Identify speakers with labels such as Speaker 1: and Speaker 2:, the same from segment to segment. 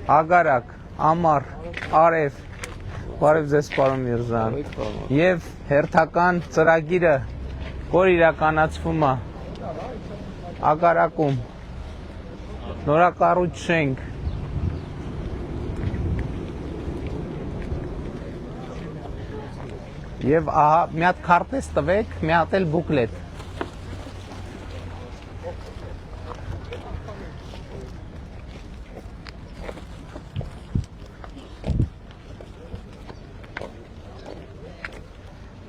Speaker 1: Ագարակ, ամառ, արև, բարև ձեզ պարոն Միրզան, և հերթական ծրագիրը, որ իրականացվում է Ագարակում, նորակառուցենք, և ահա մի հատ քարտեզ տվեք, մի հատ էլ բուկլետ։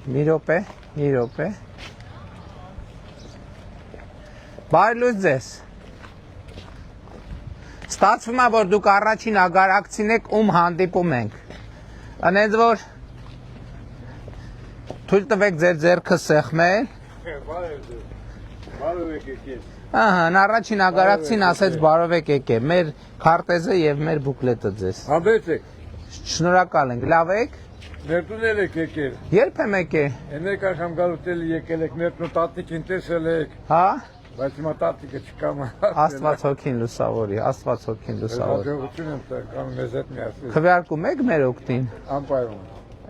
Speaker 1: Մի րոպե։ Բարի լույս ձեզ։ Ստացվում է, որ դուք առաջին ագարակցին եք, ում հանդիպում ենք։ Անենց որ թույլ տվեք ձեր ձեռքը սեղմել։
Speaker 2: Բարով եք եկել։
Speaker 1: Ահա, առաջին ագարակցին ասեց բարով եք եկել, մեր քարտեզը և մեր բուկլետը ձեզ։
Speaker 2: Հանդեցեք։
Speaker 1: Շնորհակալ ենք, լավ եք։
Speaker 2: Ներտուն եք եկել։
Speaker 1: Երբ եմ եկել։
Speaker 2: Ենեք աշամ գալուտել եկել եք, ներտուն տատիկին տեսել եք։
Speaker 1: Հա։
Speaker 2: Բայց հիմա տատիկը չկա։
Speaker 1: Աստված հոգին լուսավորի, Աստված հոգին լուսավորի։
Speaker 2: Հաջողություն եմ տականում մեզ հետ միասին։
Speaker 1: Քվեարկում եք մեր օգտին։
Speaker 2: Անպայման։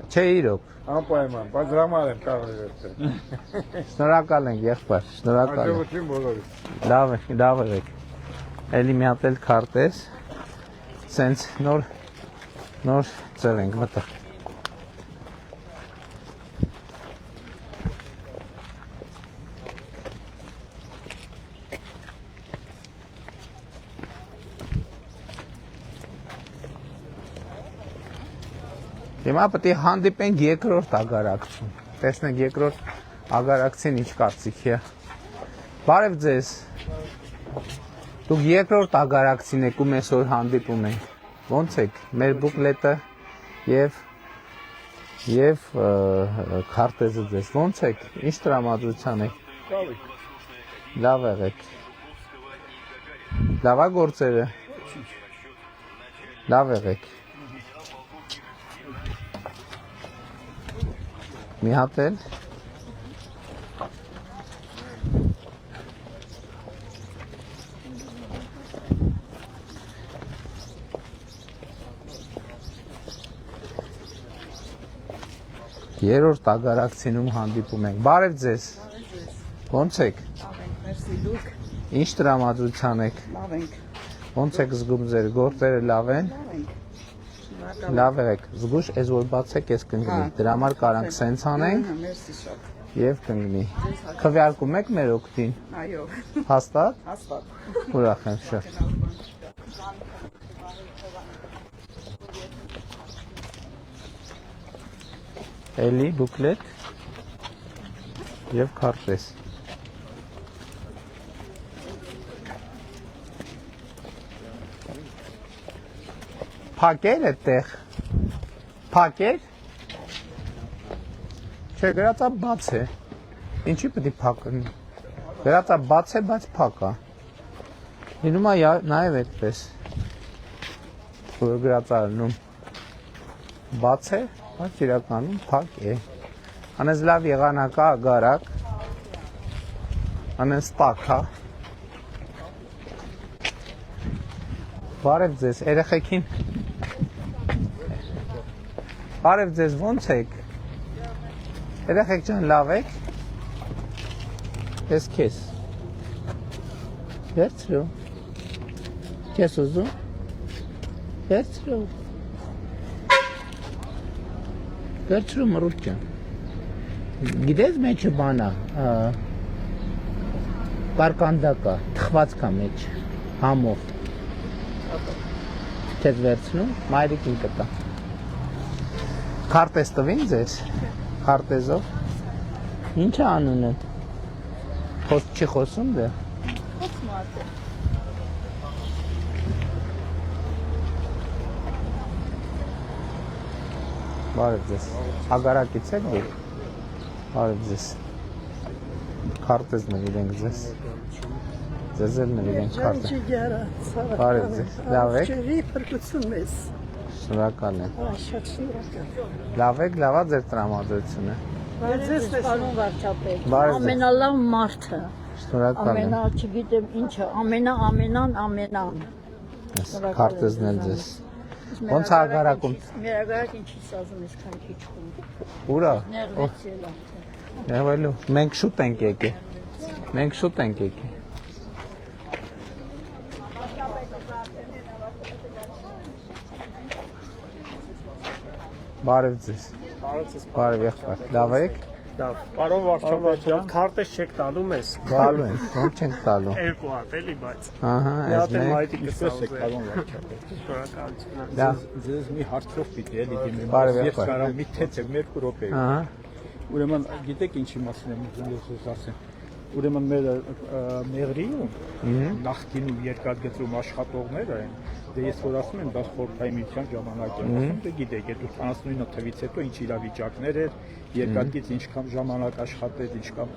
Speaker 1: Չէ իրոք։
Speaker 2: Անպայման, բայց հրամար եմ կարող վերցնել։
Speaker 1: Շնորհակալ ենք եղբայր, շնորհակալ ենք։
Speaker 2: Հաջողություն բոլորիս։
Speaker 1: Լավ եք։ Էլի մի հատ էլ քարտեզ։ Սենց նոր ծեր ենք մտա։ Հիմա պետք է հանդիպենք երկրորդ ագարակցում։ Տեսնենք երկրորդ ագարակցին ինչ կարծիքի է։ Բարև ձեզ։ Դուք երկրորդ ագարակցին եք, ում այսօր հանդիպում ենք։ Ոնց եք։ Մեր բուկլետը եւ քարտեզը ձեզ։ Ոնց եք։ Ինչ տրամադրության եք։ Լավ եղեք։ Լավ է գործերը։ Լավ եղեք։ Մի հատ էլ։ Երրորդ ագարակցինում հանդիպում ենք։ Բարև ձեզ։ Ոնց եք։
Speaker 3: Մերսի դուք։
Speaker 1: Ինչ տրամադրության եք։
Speaker 3: Լավ ենք։
Speaker 1: Ոնց եք զգում ձեր գործերը լավ են։ Լավ եք, զգուշ, ես որ բացեք, ես կընկնի, դրա համար կարանք սենց անենք և կընկնի։ Քվեարկում եք մեր օգտին։
Speaker 3: Այո։
Speaker 1: Հաստատ։
Speaker 3: Հաստատ։
Speaker 1: Ուրախ եմ շատ։ Էլի բուկլետ և քարտեզ։ Փակեր այդտեղ։ Փակեր։ Չէ, գրածա բաց է։ Ինչի պետք է փակնի։ Գրածա բաց է, բայց փակ է։ Լինում է նաև այդպես։ Որ գրածա լինում բաց է, բայց իրականում փակ է։ Անես լավ եղանակա ագարակ։ Անես տաք է։ Բարև ձեզ, երեխեքին։ Բարև ձեզ, ոնց եք։ Երեխեք ջան, լավ եք։ Ես քեզ։ Վերցրու։ Քեզ ուզում։ Վերցրու։ Վերցրու մռուտ ջան։ Գիտես մեջը բանա, պարկանդակա, թխվածքա մեջ, համով։ Քեզ վերցնում, մայրիկին կտա։ Քարտեզ տվին ձեզ, քարտեզով։ Ինչ է անունը։ Չի խոսում դե։
Speaker 3: Խոսում է։
Speaker 1: Բարև ձեզ։ Ագարակից եք դուք։ Բարև ձեզ։ Քարտեզ նվիրենք ձեզ։ Ձեզ էլ նվիրենք քարտեզ։ Բարև ձեզ։ Լավ եք։
Speaker 3: Փրկություն մեզ։
Speaker 1: Շնորհակալ եմ։
Speaker 3: Շատ շնորհակալ։
Speaker 1: Լավ եք, լավա ձեր տրամադրությունը։
Speaker 3: Ձեզ պարոն վարչապետ։
Speaker 1: Բարև ձեզ։
Speaker 3: Ամենալավ մարդը։
Speaker 1: Շնորհակալ եմ։
Speaker 3: Ամենա, չգիտեմ ինչը, ամենան։
Speaker 1: ես, քարտեզն էլ ձեզ։ Ոնց ագարակում։
Speaker 3: Մեր ագարակ ինչի սազում ես քան քիչ խումբ։
Speaker 1: Ուրա։
Speaker 3: Ներվեցել է։
Speaker 1: Եղվելու։ Մենք շուտ ենք եկել։ Մենք շուտ ենք եկել։ Բարև ձեզ։ Բարև եղբայր։ Լավ եք։
Speaker 4: Պարոն Վարդապետյան, քարտեզ չեք տալու մեզ։
Speaker 1: Տալու ենք, ոնց չենք տալու։
Speaker 4: Երկու հատ էլի, բայց։
Speaker 1: Ահա,
Speaker 4: Մի
Speaker 1: այս
Speaker 4: հատ եմ
Speaker 1: մեկ։
Speaker 4: հայտի
Speaker 2: Ինչպես
Speaker 4: կսա
Speaker 2: եք կարող վարչապետ։
Speaker 4: Շնորհակալություն։
Speaker 1: Լավ։
Speaker 2: Ձեզ մի հարցով պիտի էլի դիմեմ։
Speaker 1: Բարև
Speaker 2: Ես
Speaker 1: եղբայր։
Speaker 2: կարամ մի թեթև 2 րոպե։
Speaker 1: Ահա։
Speaker 2: Ուրեմն գիտեք ինչի մասին եմ ուզում ասեմ։ Ուրեմն մեր մեղրիում նախկինում երկաթգծում աշխատողները են, դե ես որ ասում եմ, դա խորհրդային միության ժամանակ եմ ասում, դե գիտեք, այդ 89 թվից հետո ինչ իրավիճակներ էր, երկաթգից ինչքան ժամանակ աշխատեց, ինչքան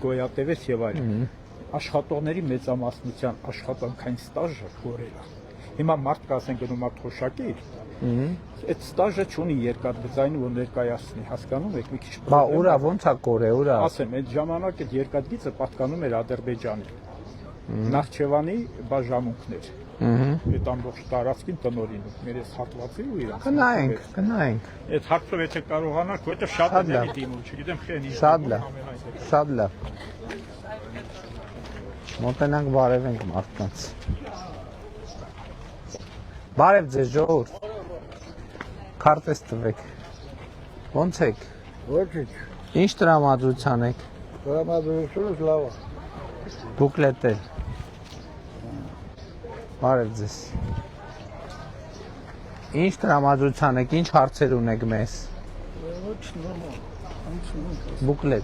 Speaker 2: գոյատևեց եւ այլն։ Աշխատողների մեծամասնության աշխատանքային ստաժը կորել է։ Հիմա մարդ կասեն գնում է թոշակի, այդ ստաժը չունի երկաթգծային որ ներկայացնի, հասկանում եք, մի քիչ։
Speaker 1: Բա ուրա ոնց է կորե, ուրա։
Speaker 2: Ասեմ, այդ ժամանակ այդ երկաթգիծը պատկանում էր Ադրբեջանին։ Նախճեվանի բաժանմունքներ։ Այդ ամբողջ տարածքին տնօրինում, մեր այս հատվածի ու իրանց։
Speaker 1: Գնայինք, գնայինք։
Speaker 2: Այդ հարցով եթե կարողանաք, որտեղ շատ
Speaker 1: Շատ
Speaker 2: է
Speaker 1: լավ։
Speaker 2: դիմում, չգիտեմ խենի։
Speaker 1: Շատ լավ։ Շատ լավ։ Մոտենանք բարևենք մարդկանց։ Բարև ձեզ ժողովուրդ։ Քարտեզ տվեք։ Ոնց եք։
Speaker 5: Ոչինչ,
Speaker 1: Ինչ տրամադրության եք։
Speaker 5: տրամադրությունս լավ է։
Speaker 1: Բուկլետել։ Բարև ձեզ։ Ինչ տրամադրության եք, ինչ հարցեր ունեք մեզ։
Speaker 5: Ոչ նորմալ,
Speaker 1: Բուկլետ։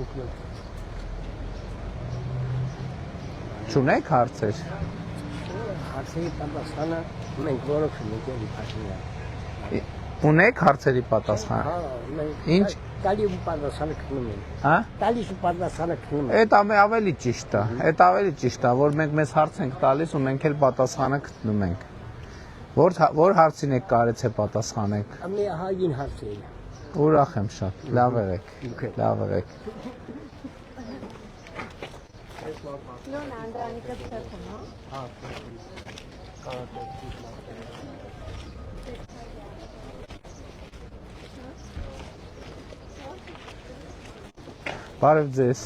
Speaker 1: Չունեք հարցեր։
Speaker 5: հարցերի պատասխանը մենք որոշում ենք էլի փաշինը։
Speaker 1: Ունեք հարցերի պատասխան։
Speaker 5: Հա, մենք
Speaker 1: Ինչ։
Speaker 5: տալի ու պատասխանը գտնում ենք։
Speaker 1: Հա։
Speaker 5: Տալիս ու պատասխանը գտնում ենք։
Speaker 1: Այդ ավելի ճիշտ է։ Այդ ավելի ճիշտ է, որ մենք մեզ հարց ենք տալիս ու մենք էլ պատասխանը գտնում ենք։ Որ հարցին եք կարեց է պատասխանեք։
Speaker 5: Ամի հագին հարցերը։
Speaker 1: Ուրախ եմ շատ։ Լավ եղեք։ Լավ եղեք։ Բարև ձեզ։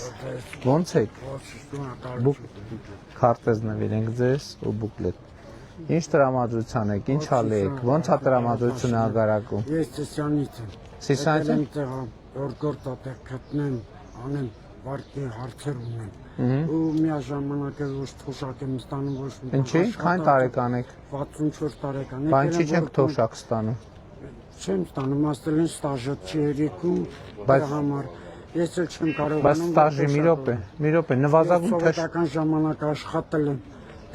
Speaker 1: Ոնց եք։ Քարտեզն նվիրենք ձեզ ու բուկլետ։ Ինչ տրամադրության եք, ինչ հալի եք, ոնց է տրամադրությունը ագարակում։
Speaker 6: Ես Սիսյանից եմ։
Speaker 1: Սիսյանից եմ։
Speaker 6: Տեղա գործատեղ գտնեմ, անեմ վարկի հարցեր ունեմ։ Ու միաժամանակ ոչ թոշակ եմ ստանում ոչ մի։
Speaker 1: Ինչի՞, քանի տարեկան եք։
Speaker 6: 64 տարեկան։
Speaker 1: Բան չի չենք թոշակ ստանում։
Speaker 6: Չեմ ստանում, ասել են ստաժը չի երիկում,
Speaker 1: Բայց-
Speaker 6: համար։ Ես էլ չեմ
Speaker 1: Բայց
Speaker 6: կարողանում։
Speaker 1: ստաժի մի րոպե, նվազագույն թեժ։
Speaker 6: Սովետական ժամանակ աշխատել եմ։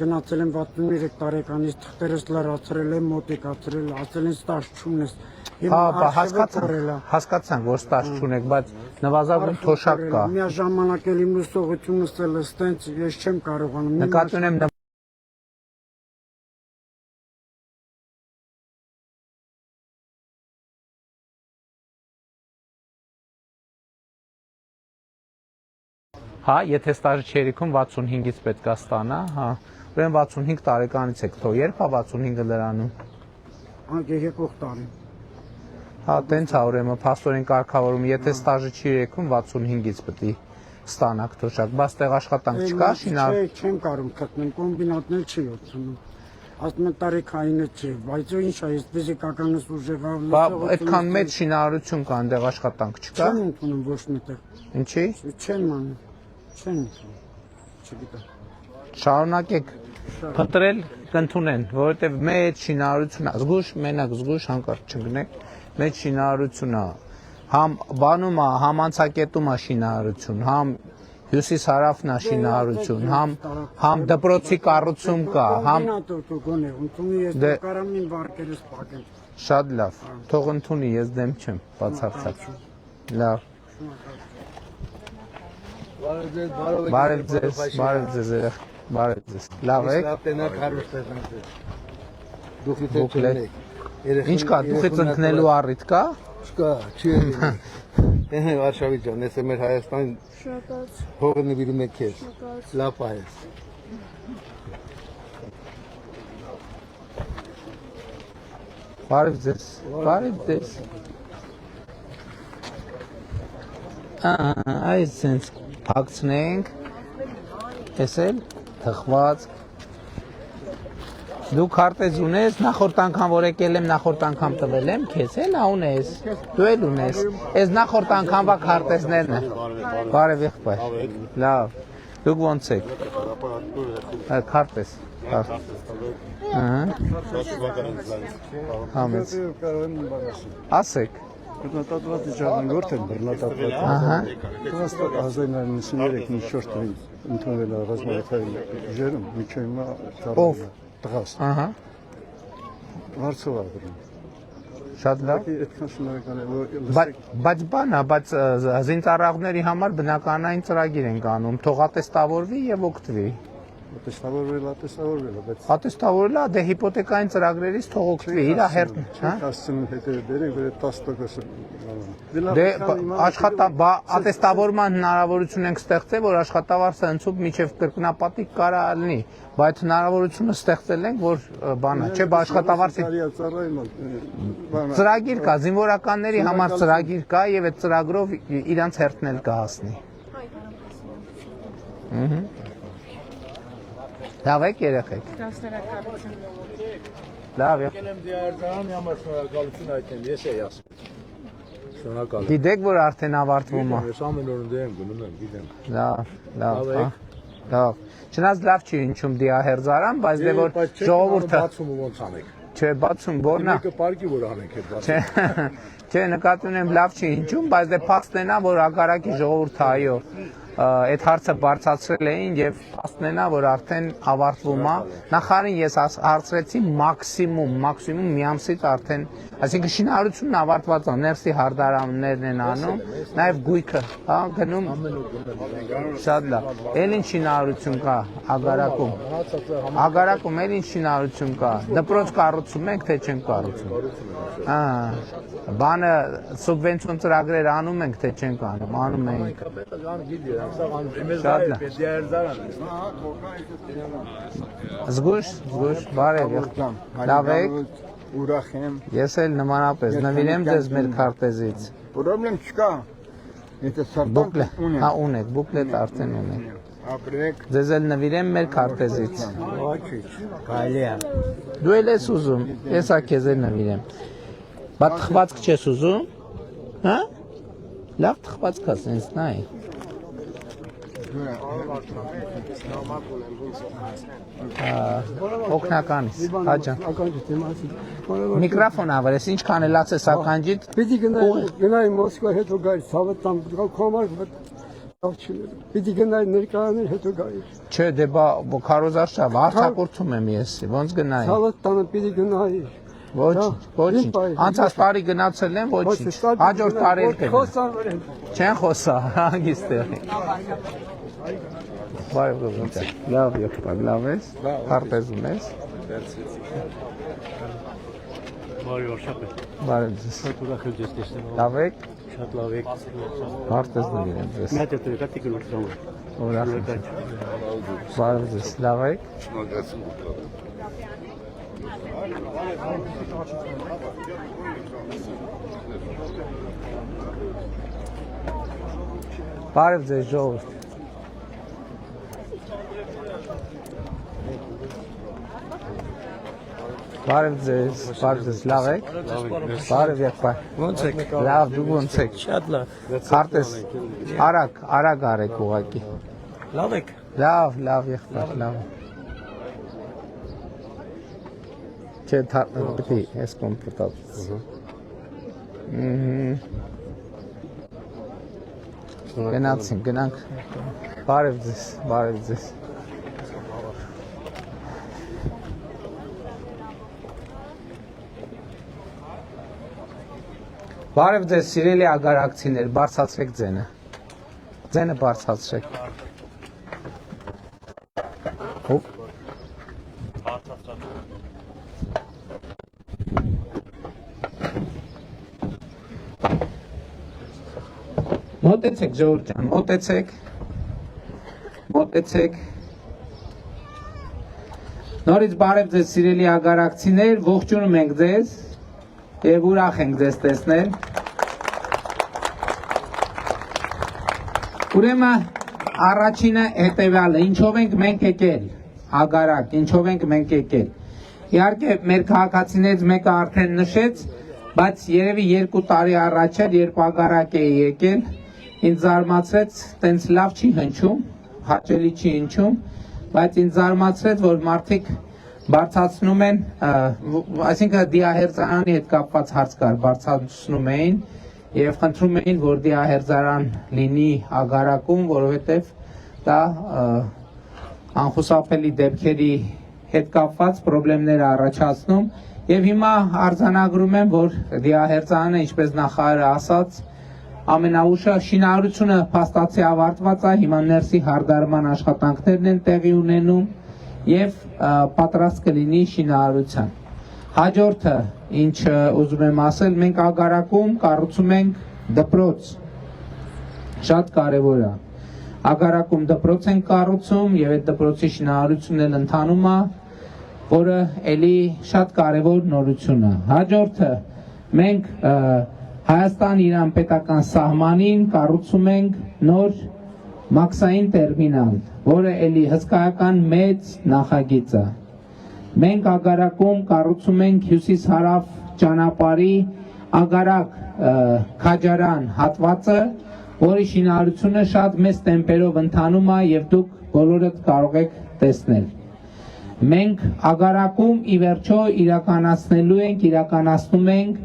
Speaker 6: Գնացել եմ 63 տարեկանից թղթերս լրացրել եմ, մոտիկացրել, ասել են ստաժ չունես։
Speaker 1: Հա, հասկացանք, որ ստաժ չունեք, բայց նվազագույն թոշակ կա։
Speaker 6: Միաժամանակ էլ իմ լուսողությունս էլ ստենց ես չեմ կարողանում։
Speaker 1: Նկատի ունեմ Հա, եթե ստաժը չերիքում 65-ից պետք է ստանա, հա։ Ուրեմն 65 տարեկանից եք, թող երբ է 65-ը լրանում։
Speaker 6: Եկող տարի։
Speaker 1: Հա, տենց է ուրեմն փաստորեն կարգավորում, եթե ստաժը չի երեքում 65-ից պետք է ստանաք թոշակ, բայց տեղ աշխատանք չկա, շինար։
Speaker 6: Չեմ կարող գտնել, կոմբինատներ չի օգնում։ Ասում են տարիքայինը չի, բայց ինչ է, ես ֆիզիկականս ուժեղավ
Speaker 1: Բա այդքան մեծ շինարարություն կա, այնտեղ աշխատանք չկա։
Speaker 6: Չեմ ընդունում ոչ միտեղ։
Speaker 1: Ինչի։
Speaker 6: Չեմ անում։ Չեմ ընդունում։ Չգիտեմ։
Speaker 1: Շարունակեք փնտրել կընդունեն, որովհետև մեծ շինարարություն է, զգուշ, մենակ զգուշ հանկարծ չընկնեք, մեծ շինարարություն է, համ բանում է, համ անցակետում է շինարարություն, համ հյուսիս հարավն է շինարարություն, համ դպրոցի կառուցում կա, համ
Speaker 6: գոնե, ընդունի ես
Speaker 1: Դե-
Speaker 6: կարամ իմ վարկերս փակեմ։
Speaker 1: շատ լավ, թող ընդունի, ես դեմ չեմ, բացարձակ։ Լավ, բարև ձեզ, երեխա, բարև ձեզ, լավ եք, բուկլետ, ինչ կա, դուխի ծնկնելու առիթ կա,
Speaker 5: Չկա, չի ելին։ Էհ, Վարշավի ջան, ես մեր Հայաստան փողը նվիրում եք քեզ։ Լավ է։
Speaker 1: Բարև ձեզ։ Բարև ձեզ։ Այս sense փակցնենք։ Տեսել, թխված։ Դու քարտեզ ունես, նախորդ անգամ որ եկել եմ, նախորդ անգամ տվել եմ, քեզ հա ունես։ Դու էլ ունես։ Այս նախորդ անգամվա քարտեզներն են։ Բարև եղբայր։ Լավ։ Դուք ո՞նց եք։ Քարտեզ։ Ահա։ Համեց։ Ասեք։
Speaker 7: Բռնատատված իջանորդ են բռնատատված։
Speaker 1: Ահա։
Speaker 7: 1993-ին 4 թվականին ընդունվել է ռազմավարական ուժերում, միջև հիմա
Speaker 1: Ով։
Speaker 7: տղաս։
Speaker 1: Ահա։
Speaker 7: Հարցով է բռնում։
Speaker 1: Շատ լավ։
Speaker 7: Այդքան շնորհակալ եմ, որ
Speaker 1: Բայց բանա, բայց զինծառայողների համար բնականային ծրագիր են անում, թող ատեստավորվի եւ օգտվի։
Speaker 7: տեսնավորվել, բայց
Speaker 1: Ատեստավորելա, դե հիպոթեկային ծրագրերից թող օգտվի, իր հերթ, հա։
Speaker 7: 10-ին հետո դերեք, որ 10%-ը
Speaker 1: Դե ատեստավորման հնարավորություն ենք ստեղծել, որ աշխատավարձը ընծուկ միջև կրկնապատիկ կարա լինի, բայց հնարավորությունը ստեղծել ենք, որ բանա, չէ, աշխատավարձի ծրագիր կա, զինվորականների համար ծրագիր կա եւ այդ ծրագրով իրանց հերթն էլ կհասնի։ Լավ եք երեխեք։ Լավ եք։
Speaker 2: Եկել եմ դիարձանի համար շնորհակալություն այդտեմ, ես էի ասում։ Շնորհակալ եմ։
Speaker 1: Գիտեք, որ արդեն ավարտվում է։
Speaker 2: Ես ամեն օր դեմ գնում եմ, գիտեմ։
Speaker 1: Լավ։ Չնայած լավ չի ինչում դիահերձարան, բայց դե որ ժողովուրդը
Speaker 2: բացումը ոնց անեք։
Speaker 1: չէ, բացում որնա։
Speaker 2: Մեկը պարկի որ անենք այդ բացը։
Speaker 1: Չէ, նկատի ունեմ լավ չի ինչում, բայց դե փաստն է, որ ագարակի ժողովուրդը այո այդ հարցը բարձրացրել էին եւ փաստն է, որ արդեն ավարտվում է։ Նախարին ես հարցրեցի մաքսիմում մի ամսից արդեն, այսինքն շինարարությունն ավարտված է, ներսի հարդարաններն են անում, նաեւ գույքը, հա, գնում շատ լավ։ Էլ ինչ շինարարություն կա ագարակում։ Ագարակում էլ ինչ շինարարություն կա։ Դպրոց կառուցում ենք, թե չենք կառուցում։ Հա, բանը սուբվենցիոն ծրագրեր անում ենք, թե չենք անում, անում ենք։ Զգուշ, բարև եղբայր, լավ եք,
Speaker 5: ուրախ եմ։
Speaker 1: ես էլ նմանապես, նվիրեմ ձեզ մեր քարտեզից։
Speaker 5: Պրոբլեմ չկա։ Եթե սարտան ունեմ։
Speaker 1: Հա, ունեք, բուկլետ արդեն ունեք։
Speaker 5: Ապրեք։
Speaker 1: Ձեզ էլ նվիրեմ մեր քարտեզից։
Speaker 5: Կարելի է։
Speaker 1: Դու էլ ես ուզում, ես ա քեզ էլ նվիրեմ։ Բայց թխվածք չես ուզում, հա? Լավ թխվածք ես, ինձ նայ։ Օգնականից, հաջան։ Միկրոֆոն ավրես, ինչքան էլ ասես ականջիդ։
Speaker 6: Պիտի գնայի Մոսկվա հետո գայի, ցավը տամ կոմար պիտի գնայի ներկայաներ հետո գայի։
Speaker 1: Չէ, դե բա քարոզարշավ, արձակուրդում եմ ես, ոնց գնայի։
Speaker 6: Ցավը տանը պիտի գնայի։
Speaker 1: Ոչինչ, անցած տարի գնացել եմ, ոչինչ, հաջորդ տարի էլ կգնամ։ Չեն խոսա, հանգիստ եղի։ Բարև գոհուտա, լավ եղբայր, լավ ես, քարտեզ ունես։ Բարև ձեզ։ Լավ եք։
Speaker 4: Շատ լավ եք։
Speaker 1: Քարտեզն եմ ձեզ։
Speaker 4: Մատը դեպի գլուխում։
Speaker 1: Ուրախ։ Բարև ձեզ, լավ եք։ Բարև ձեզ ժողովուրդ։ Բարև ձեզ, լավ եք։ Բարև եղբայր։
Speaker 4: Ոնց եք։
Speaker 1: Լավ, դուք ոնց եք։
Speaker 4: Շատ լավ։
Speaker 1: Քարտեզ արագ արեք ուղակի։
Speaker 4: Լավ եք։
Speaker 1: Լավ եղբայր, լավ։ Չէ, պիտի ես կոմպուտած։ Գնանք։ Բարև ձեզ։ Բարև ձեզ, սիրելի ագարակցիներ, բարձրացրեք ձենը։ Ձենը բարձրացրեք։ Հոպ։ Մոտեցեք ժողովուրդ ջան, մոտեցեք։ Նորից բարև ձեզ սիրելի ագարակցիներ, ողջունում ենք ձեզ։ եւ ուրախ ենք ձեզ տեսնել։ Ուրեմն առաջինը հետեւյալը, ինչով ենք մենք եկել, ագարակ, ինչով ենք մենք եկել։ Իհարկե մեր քաղաքացիներից մեկը արդեն նշեց, բայց երևի 2 տարի առաջ էր, երբ ագարակ էի եկել, ինձ զարմացրեց, տենց լավ չի հնչում, հաճելի չի հնչում, բայց ինձ զարմացրեց, որ մարդիկ բարձրացնում են, այսինքն դիահերձարանի հետ կապված հարց կար, բարձրացնում էին եւ խնդրում էին, որ դիահերձարան լինի ագարակում, որովհետեւ դա անխուսափելի դեպքերի հետ կապված խնդիրներ առաջացնում եւ հիմա արձանագրում եմ, որ դիահերձարանը, ինչպես նախարարը ասաց, ամենաուշը շինարարությունը փաստացի ավարտված է, հիմա ներսի հարդարման աշխատանքներն են տեղի ունենում եւ պատրաստ կլինի շինարարության։ Հաջորդը, ինչ ուզում եմ ասել, մենք ագարակում կառուցում ենք դպրոց, շատ կարևոր է։ Ագարակում դպրոց ենք կառուցում եւ այդ դպրոցի շինարարությունն էլ ընթանում է, որը էլի շատ կարևոր նորություն է։ Հաջորդը, մենք Հայաստան-Իրան պետական սահմանին կառուցում ենք նոր մաքսային տերմինալ, որը էլի հսկայական մեծ նախագիծ է։ Մենք ագարակում կառուցում ենք հյուսիս-հարավ ճանապարհի ագարակ քաջարան հատվածը, որի շինարարությունը շատ մեծ տեմպերով ընթանում է եւ դուք բոլորդ կարող եք տեսնել։ Մենք ագարակում ի վերջո իրականացնում ենք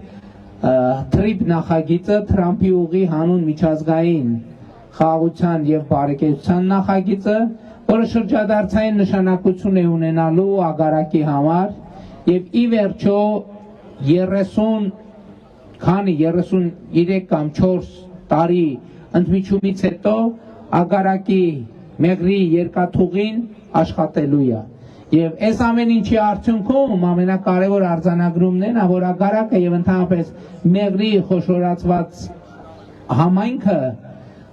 Speaker 1: TRIP նախագիծը, Թրամփի ուղի հանուն միջազգային խաղաղության եւ բարեկեցության նախագիծը, որը շրջադարձային նշանակություն է ունենալու ագարակի համար եւ ի վերջո 33 կամ 4 տարի ընդմիջումից հետո ագարակի մեղրի երկաթուղին աշխատելու է։ Եվ այս ամեն ինչի արդյունքում ամենակարևոր արձանագրումն է, որ ագարակը եւ ընդհանրապես մեղրի խոշորացված համայնքը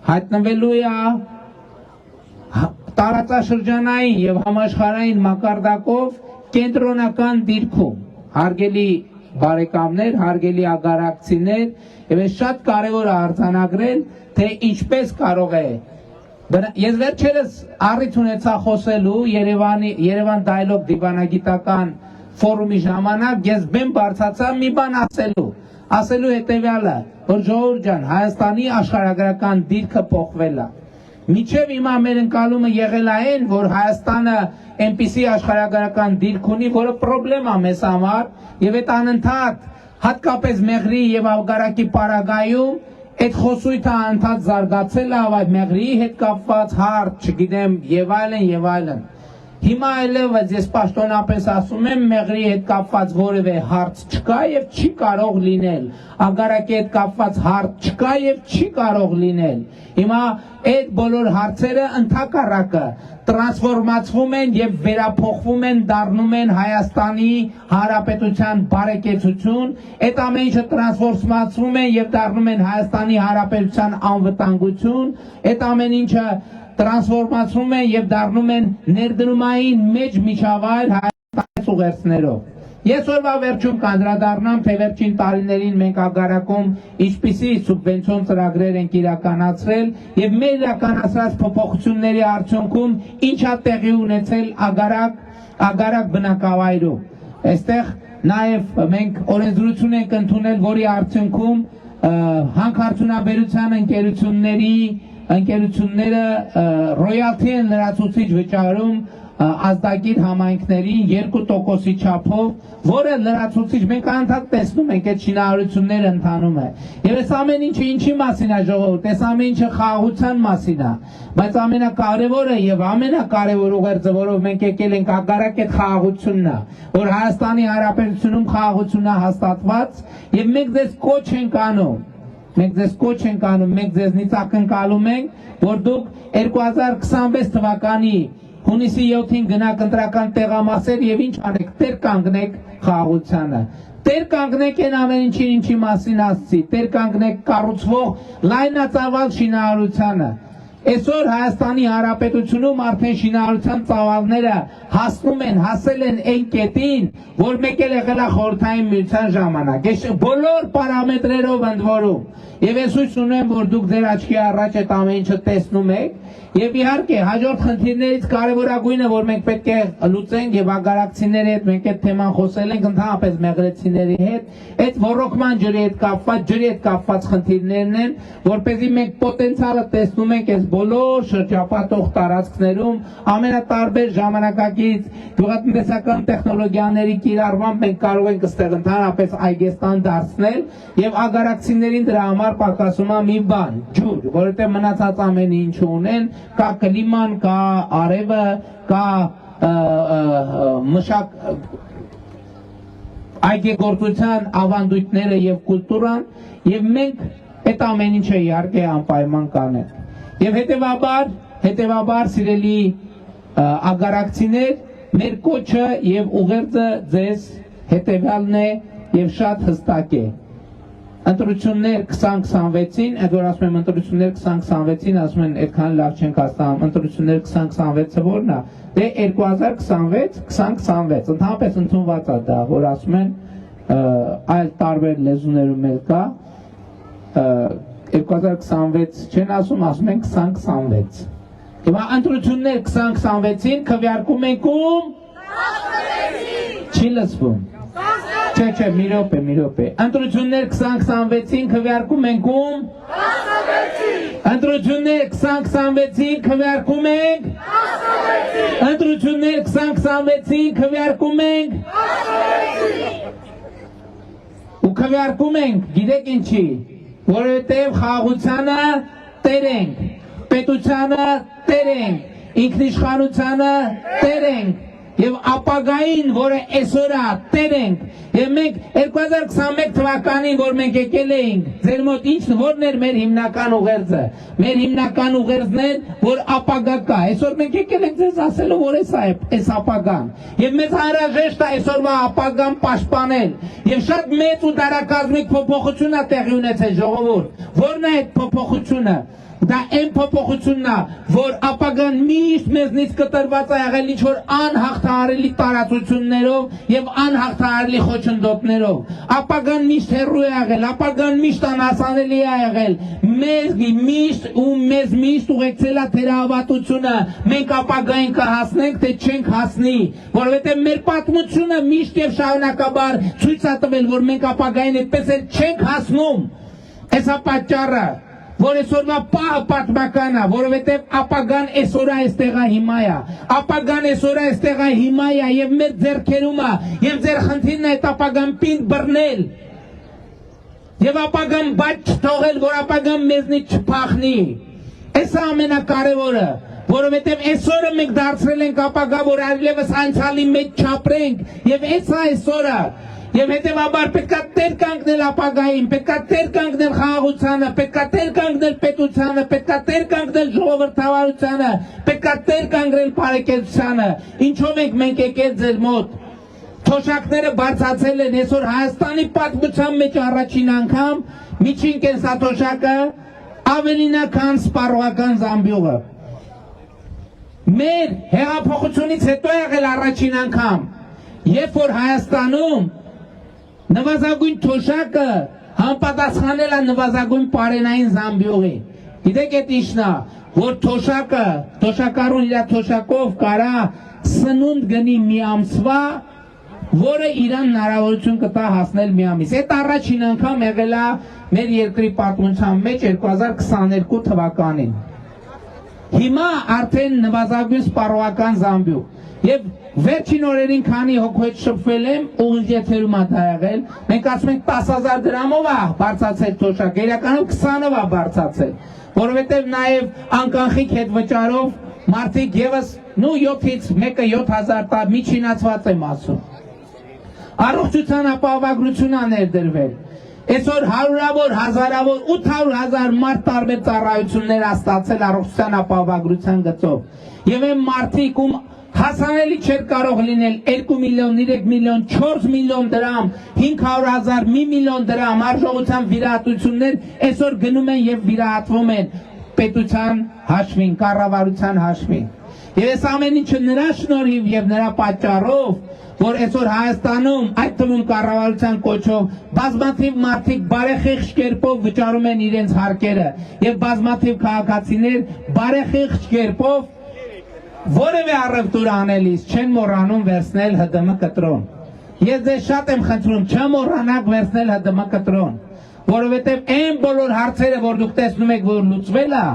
Speaker 1: հայտնվելու է տարածաշրջանային եւ համաշխարհային մակարդակով կենտրոնական դիրքում։ Հարգելի բարեկամներ, հարգելի ագարակցիներ, եւ այս շատ կարևոր է արձանագրել, թե ինչպես կարող է Ես վերջերս առիթ ունեցա խոսելու Երևան Dialogue դիվանագիտական ֆորումի ժամանակ ես բեմ բարձացա մի բան ասելու հետևյալը, որ ժողովուրդ ջան, Հայաստանի աշխարհագրական դիրքը փոխվել է։ Միջև հիմա մեր ընկալումը եղել է այն, որ Հայաստանը այնպիսի աշխարհագրական դիրք ունի, որը խնդրեմ է մեզ համար, եւ այդ անընդհատ հատկապես մեղրի եւ ագարակի պարագայում այդ խոսույթը անդադ զարգացել է ավայ մեղրի հետ կապված հարց, չգիտեմ, եւ այլն։ Հիմա այլևս ես պաշտոնապես ասում եմ, մեղրի հետ կապված որևէ հարց չկա եւ չի կարող լինել։ Ագարակի հետ կապված հարց չկա եւ չի կարող լինել։ Հիմա այդ բոլոր հարցերը ընդհակառակը տրանսֆորմացվում են եւ վերափոխվում են, դառնում են Հայաստանի Հանրապետության բարեկեցություն, այդ ամեն ինչը տրանսֆորմացվում են եւ դառնում են Հայաստանի Հանրապետության անվտանգություն, այդ ամեն ինչը տրանսֆորմացվում են եւ դառնում են ներդրումային մեծ միջավայր Հայաստանի ուղերձներով։ Ես օրվա վերջում կանդրադառնամ, թե վերջին տարիներին մենք ագարակում ինչպիսի սուբվենցիոն ծրագրեր ենք իրականացրել եւ մեր իրականացրած փոփոխությունների արդյունքում ինչ է տեղի ունեցել ագարակ բնակավայրում։ Այստեղ նաեւ մենք օրենսդրություն ենք ընդունել, որի արդյունքում հանքարդյունաբերության ընկերությունները ռոյալթի են լրացուցիչ վճարում ազդագիր համայնքներին 2%-ի չափով, որը լրացուցիչ մենք անդադ տեսնում ենք այդ շինարարությունները ընթանում է։ Եվ այս ամեն ինչը ինչի մասին է ժողովուրդ, այս ամեն ինչը խաղաղության մասին է, բայց ամենակարևորը եւ ամենակարևոր ուղերձը, որով մենք եկել ենք ագարակ այդ խաղաղությունն է, որ Հայաստանի Հանրապետությունում խաղաղությունն է հաստատված եւ մենք ձեզ կոչ ենք անում, մենք ձեզնից ակնկալում ենք, որ դուք 2026 թվականի հունիսի 7-ին գնաք ընտրական տեղամասեր եւ ինչ անեք, տեր կանգնեք խաղաղությանը, տեր կանգնեք այն ամեն ինչի մասին ասացի, տեր կանգնեք կառուցվող լայնածավալ շինարարությանը Այսօր Հայաստանի Հանրապետությունում արդեն շինարարության ծավալները հասել են այն կետին, որ մեկ էլ եղել է խորհրդային միության ժամանակ։ Այս բոլոր պարամետրերով ընդ որում։ Եվ ես հույս ունեմ, որ դուք ձեր աչքի առաջ այդ ամեն ինչը տեսնում եք։ Եվ իհարկե հաջորդ խնդիրներից կարևորագույնը, որ մենք պետք է լուծենք եւ ագարակցիների հետ մենք այդ թեման խոսել ենք ընդհանրապես մեղրեցիների հետ, այդ ռոռոկման ջրի հետ կապված խնդիրներն են, որպեսզի մենք պոտենցիալը տեսնում ենք այս բոլոր շրջապատող տարածքներում ամենատարբեր ժամանակակից գյուղատնտեսական տեխնոլոգիաների կիրառմամբ մենք կարող ենք այստեղ ընդհանրապես այգեստան դարձնել եւ ագարակցիներին դրա համար պակասում է մի բան՝ ջուր, որովհետեւ մնացած ամեն ինչ ունեն, կա կլիման, կա արևը, կա մշակ այգեգործության ավանդույթները եւ կուլտուրան եւ մենք այդ ամեն ինչը իհարկե անպայման կանենք եւ հետեւաբար սիրելի ագարակցիներ մեր կոչը եւ ուղերձը ձեզ հետեւյալն է եւ շատ հստակ է ընտրություններ 2026-ին, այդ որ ասում եմ ընտրություններ 2026-ին, ասում են այդքան լավ չենք ասում, ընտրություններ 2026-ը որն է, դե 2026, ընդհանրապես ընդունված է դա, որ ասում են այլ տարբեր լեզուներում էլ կա, 2026 չեն ասում են 2026։ Հիմա ընտրություններ 2026-ին քվեարկում ենք ում? Չի լսվում։ Չէ, մի րոպե։ Ընտրություններ 2026-ին քվեարկում ենք ում? Ընտրություններ 2026-ին քվեարկում ենք? Ընտրություններ 2026-ին քվեարկում ենք? Ու քվեարկում ենք, գիտեք ինչի, որովհետև խաղաղությանը տեր ենք, պետությանը տեր ենք, ինքնիշխանությանը տեր ենք եւ ապագային, որը այսօր է, տեր ենք եւ մենք 2021 թվականին, որ մենք եկել էինք, ձեր մոտ որն էր մեր հիմնական ուղերձը։ Մեր հիմնական ուղերձն է, որ ապագա կա։ Այսօր մենք եկել ենք ձեզ ասելու, որ այս ապագան։ Եվ մեզ անհրաժեշտ է այսօրվա ապագան պաշտպանել։ Եվ շատ մեծ ու դարակազմիկ փոփոխություն է տեղի ունեցել, ժողովուրդ։ Որն է այդ փոփոխությունը։ Դա այն փոփոխությունն է, որ ապագան միշտ մեզնից կտրված է եղել ինչ-որ անհաղթահարելի տարածություններով եւ անհաղթահարելի խոչընդոտներով։ Ապագան միշտ հեռու է եղել, ապագան միշտ անհասանելի է եղել։ Մեզ միշտ ուղեկցել է թերահավատությունը։ Մենք ապագային կհասնենք, թե չենք հասնի, որովհետեւ մեր պատմությունը միշտ եւ շարունակաբար ցույց է տվել, որ մենք ապագային այդպես էլ չենք հասնում։ Այս է պատճառը, որ այսօրվա պահը պատմական է, որովհետև ապագան այսօր այստեղ է հիմա է, ապագան այսօր այստեղ է հիմա է եւ մեր ձեռքերում է եւ ձեր խնդիրն է այդ ապագան պինդ բռնել եւ ապագան բաց չթողել, որ ապագան մեզնից չփախնի։ Այս է ամենակարևորը, որովհետև այսօրը մենք դարձրել ենք ապագա, որ այլևս անցյալի մեջ չապրենք եւ այս է այսօրը։ Եվ հետևաբար պետք է տեր կանգնել ապագային, պետք է տեր կանգնել խաղաղությանը, պետք է տեր կանգնել պետությանը, պետք է տեր կանգնել ժողովրդավարությանը, պետք է տեր կանգնել բարեկեցությանը։ Ինչով ենք մենք եկել ձեր մոտ։ Թոշակները բարձացել են այսօր Հայաստանի պատմության մեջ առաջին անգամ միջին կենսաթոշակը ավելին է, քան սպառողական զամբյուղը։ Մեր հեղափոխությունից հետո եղել առաջին անգամ, երբ որ Հայաստանում նվազագույն թոշակը համապատասխանել է նվազագույն պարենային զամբյուղի։ Գիտեք այդ ինչն է, որ թոշակառուն իր թոշակով կարա սնունդ գնի մի ամսվա, որը իրան հնարավորություն կտա հասնել մի ամիս։ Այդ առաջին անգամ եղել է մեր երկրի պատմության մեջ 2022 թվականին։ Հիմա արդեն նվազագույն սպառողական զամբյուղ։ Եվ վերջին օրերին քանի հոգու շփվել եմ, ուղիղ դա եղել, մենք ասում ենք 10,000 դրամով է բարձացել թոշակը, իրականում 20-ով է բարձացել, որովհետև նաև անկանխիկ հետ վճարով մարդիկ եւս 7-ից մեկը 7,000 տա միջինացված եմ ասում։ Առողջության ապահովագրություն է ներդրվել։ Այսօր հարյուրավոր, հազարավոր, 800,000 մարդ տարբեր ծառայություններ է ստացել առողջության ապահովագրության գծով։ Եվ այն մարդիկ, ում հասանելի չէր կարող լինել 2 միլիոն, 3 միլիոն, 4 միլիոն դրամ, 500,000, 1 միլիոն դրամ արժողությամբ վիրահատություններ այսօր գնում են եւ վիրահատվում են։ պետության հաշվին, կառավարության հաշվին։ Եվ այս ամեն ինչը նրա շնորհիվ եւ նրա պատճառով, որ այսօր Հայաստանում, այդ թվում կառավարության կոչով, բազմաթիվ մարդիկ բարեխիղճ կերպով վճարում են իրենց հարկերը եւ բազմաթիվ քաղաքացիներ բարեխիղճ կերպով որևէ առևտուր անելիս չեն մոռանում վերցնել ՀԴՄ կտրոն։ Ես ձեզ շատ եմ խնդրում, չմոռանաք վերցնել ՀԴՄ կտրոն, որովհետեւ այն բոլոր հարցերը, որ դուք տեսնում եք, որ լուծվել է,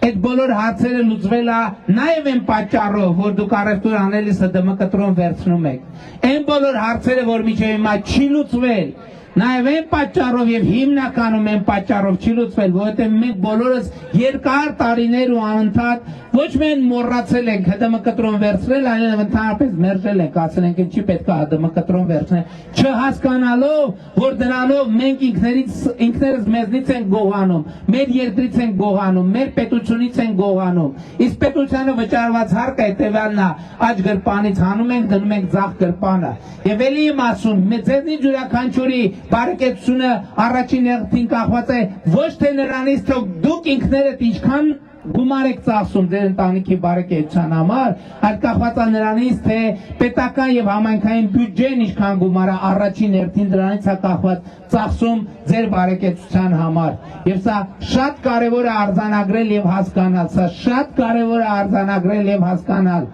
Speaker 1: այդ բոլոր հարցերը լուծվել է նաև այն պատճառով, որ դուք առևտուր անելիս ՀԴՄ կտրոն վերցնում եք։ Այն բոլոր հարցերը, որ մինչև հիմա չի լուծվել, նաև այն պատճառով եւ հիմնականում այն պատճառով չի լուծվել, որովհետեւ մենք բոլորս երկար տարիներ ու անընդհատ ոչ միայն մոռացել ենք ՀԴՄ կտրոն վերցնել, այլև ընդհանրապես մերժել ենք, ասել ենք ինչի պետք է ՀԴՄ կտրոն վերցնել, չհասկանալով, որ դրանով մենք ինքներս մեզնից ենք գողանում, մեր երկրից ենք գողանում, մեր պետությունից ենք գողանում։ Իսկ պետությանը վճարված հարկը հետևյալն է, աջ գրպանից հանում ենք, դնում ենք ձախ գրպանը։ Եվ ելի եմ ասում, ձեզնից յուրաքանչյուրի բարեկեցությունը առաջին հերթին կախված է ոչ թե նրանից, թե դուք ինքներդ ինչքան գումար եք ծախսում ձեր ընտանիքի բարեկեցության համար, այլ կախված է նրանից, թե պետական եւ համայնքային բյուջեն ինչքան գումար է առաջին հերթին դրանից է կախված ծախսում ձեր բարեկեցության համար։ Եվ սա շատ կարեւոր է արձանագրել եւ հասկանալ, սա շատ կարեւոր է արձանագրել եւ հասկանալ,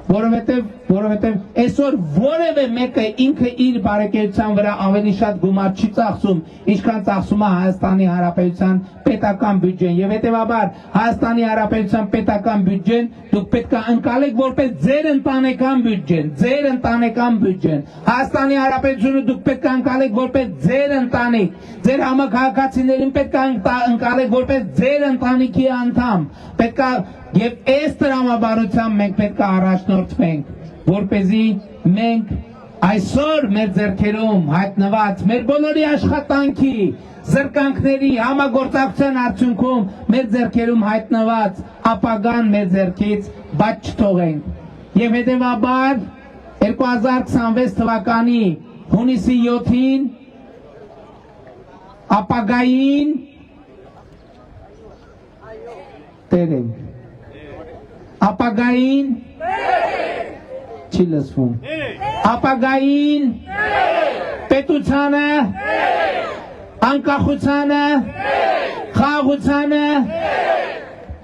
Speaker 1: որովհետև այսօր որևէ մեկը ինքը իր բարեկեցության վրա ավելի շատ գումար չի ծախսում, ինչքան ծախսում է Հայաստանի Հանրապետության պետական բյուջեն, եւ հետեւաբար Հայաստանի Հանրապետության պետական բյուջեն դուք պետք է ընկալեք որպես ձեր ընտանեկան բյուջեն, ձեր ընտանեկան բյուջեն։ Հայաստանի Հանրապետությունը դուք պետք է ընկալեք որպես ձեր ընտանիք, ձեր համակարգացիներին պետք է ընկալեք որպես ձեր ընտանիքի անդամ, պետք է եւ այս տրամաբանությամբ մենք պետք է առաջնորդվենք, որպեսզի մենք այսօր մեր ձեռքերում հայտնված մեր բոլորի աշխատանքի, զրկանքների, համագործակցության արդյունքում մեր ձեռքերում հայտնված ապագան մեր ձեռքից բաց չթողենք։ Եվ հետևաբար 2026 թվականի հունիսի 7-ին ապագային տերենք։ Ապագային չի լսվում։ Ապագային պետությանը, անկախությանը, խաղաղությանը,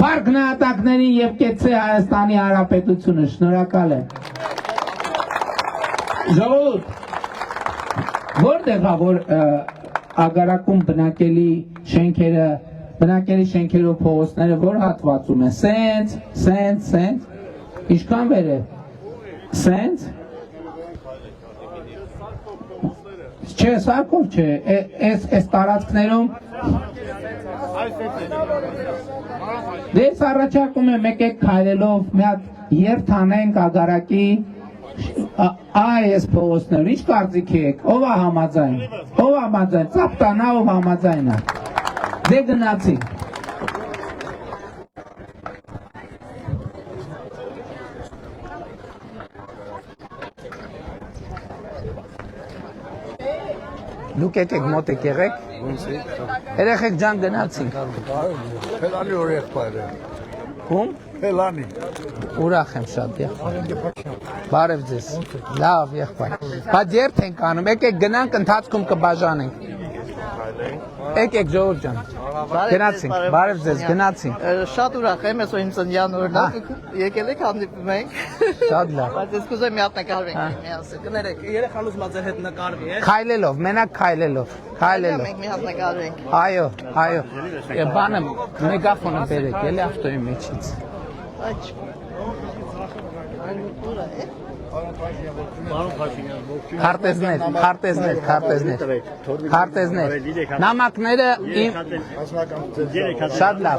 Speaker 1: փառք նահատակներին եւ կեցցե Հայաստանի Հանրապետությունը։ Շնորհակալ եմ։ Ժողովուրդ, որտեղ է որ ագարակում բնակելի շենքերով փողոցները որ հատվածում են, սենց, ինչքան վեր է, սենց, չէ, սարկով չէ, այս տարածքներում, դες առաջարկում եմ եկեք քայլելով մի հատ երթ անենք ագարակի այս փողոցներում, ինչ կարծիք եք, ով է համաձայն, ծապտանա ով համաձայն է, դե գնացինք։ Դուք եկեք մոտիկ եղեք, երեխեք ջան գնացինք։
Speaker 5: Փելանի որ եղբայր է։
Speaker 1: Ում?
Speaker 5: Փելանի։
Speaker 1: Ուրախ եմ շատ եղբայր։ Բարև ձեզ, լավ եղբայր։ Բայց երբ ենք անում, եկեք գնանք ընթացքում կբաժանենք։ Եկեք ժողովուրդ ջան, գնացինք, բարև ձեզ, գնացինք։
Speaker 8: Շատ ուրախ եմ, այսօր իմ ծննդյան օրն է, եկել եք հանդիպում ենք։
Speaker 1: Շատ լավ։
Speaker 8: Բայց ես կուզեմ մի հատ նկարվենք միասին։ Կներեք, երեխան ուզում է ձեր հետ նկարվի, է։
Speaker 1: Քայլելով, մենակ քայլելով։
Speaker 8: Մենք մի հատ նկարվենք։
Speaker 1: Այո։ Բանը մեգաֆոնը բերեք, էլի ավտոյի մեջից։
Speaker 8: Այո։
Speaker 1: Քարտեզներ։ Նամակները իմ շատ լավ։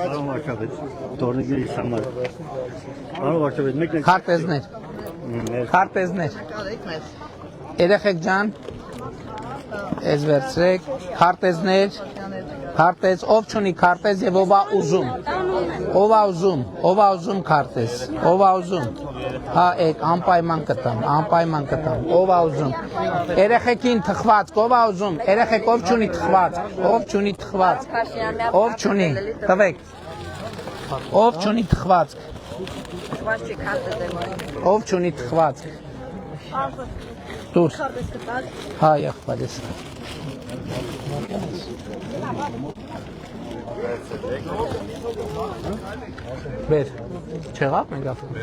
Speaker 1: Քարտեզներ։ Երեխեք ջան, ես վերցրեք, քարտեզներ, քարտեզ, ով չունի քարտեզ եւ ով է ուզում քարտեզ, ով է ուզում, հա եկ, անպայման կտամ, ով է ուզում, երեխեքին թխվածք, ով է ուզում, երեխեք ով չունի թխվածք, ով չունի, տվեք, Ով չունի թխվածք։
Speaker 3: Ոչ չի քարտը դեմ։
Speaker 1: Ով չունի թխվածք։ Դուրս։
Speaker 3: Քարտը կտալ։
Speaker 1: Հա, եղբայրս։ Բեր, չեղավ մենք ավտում։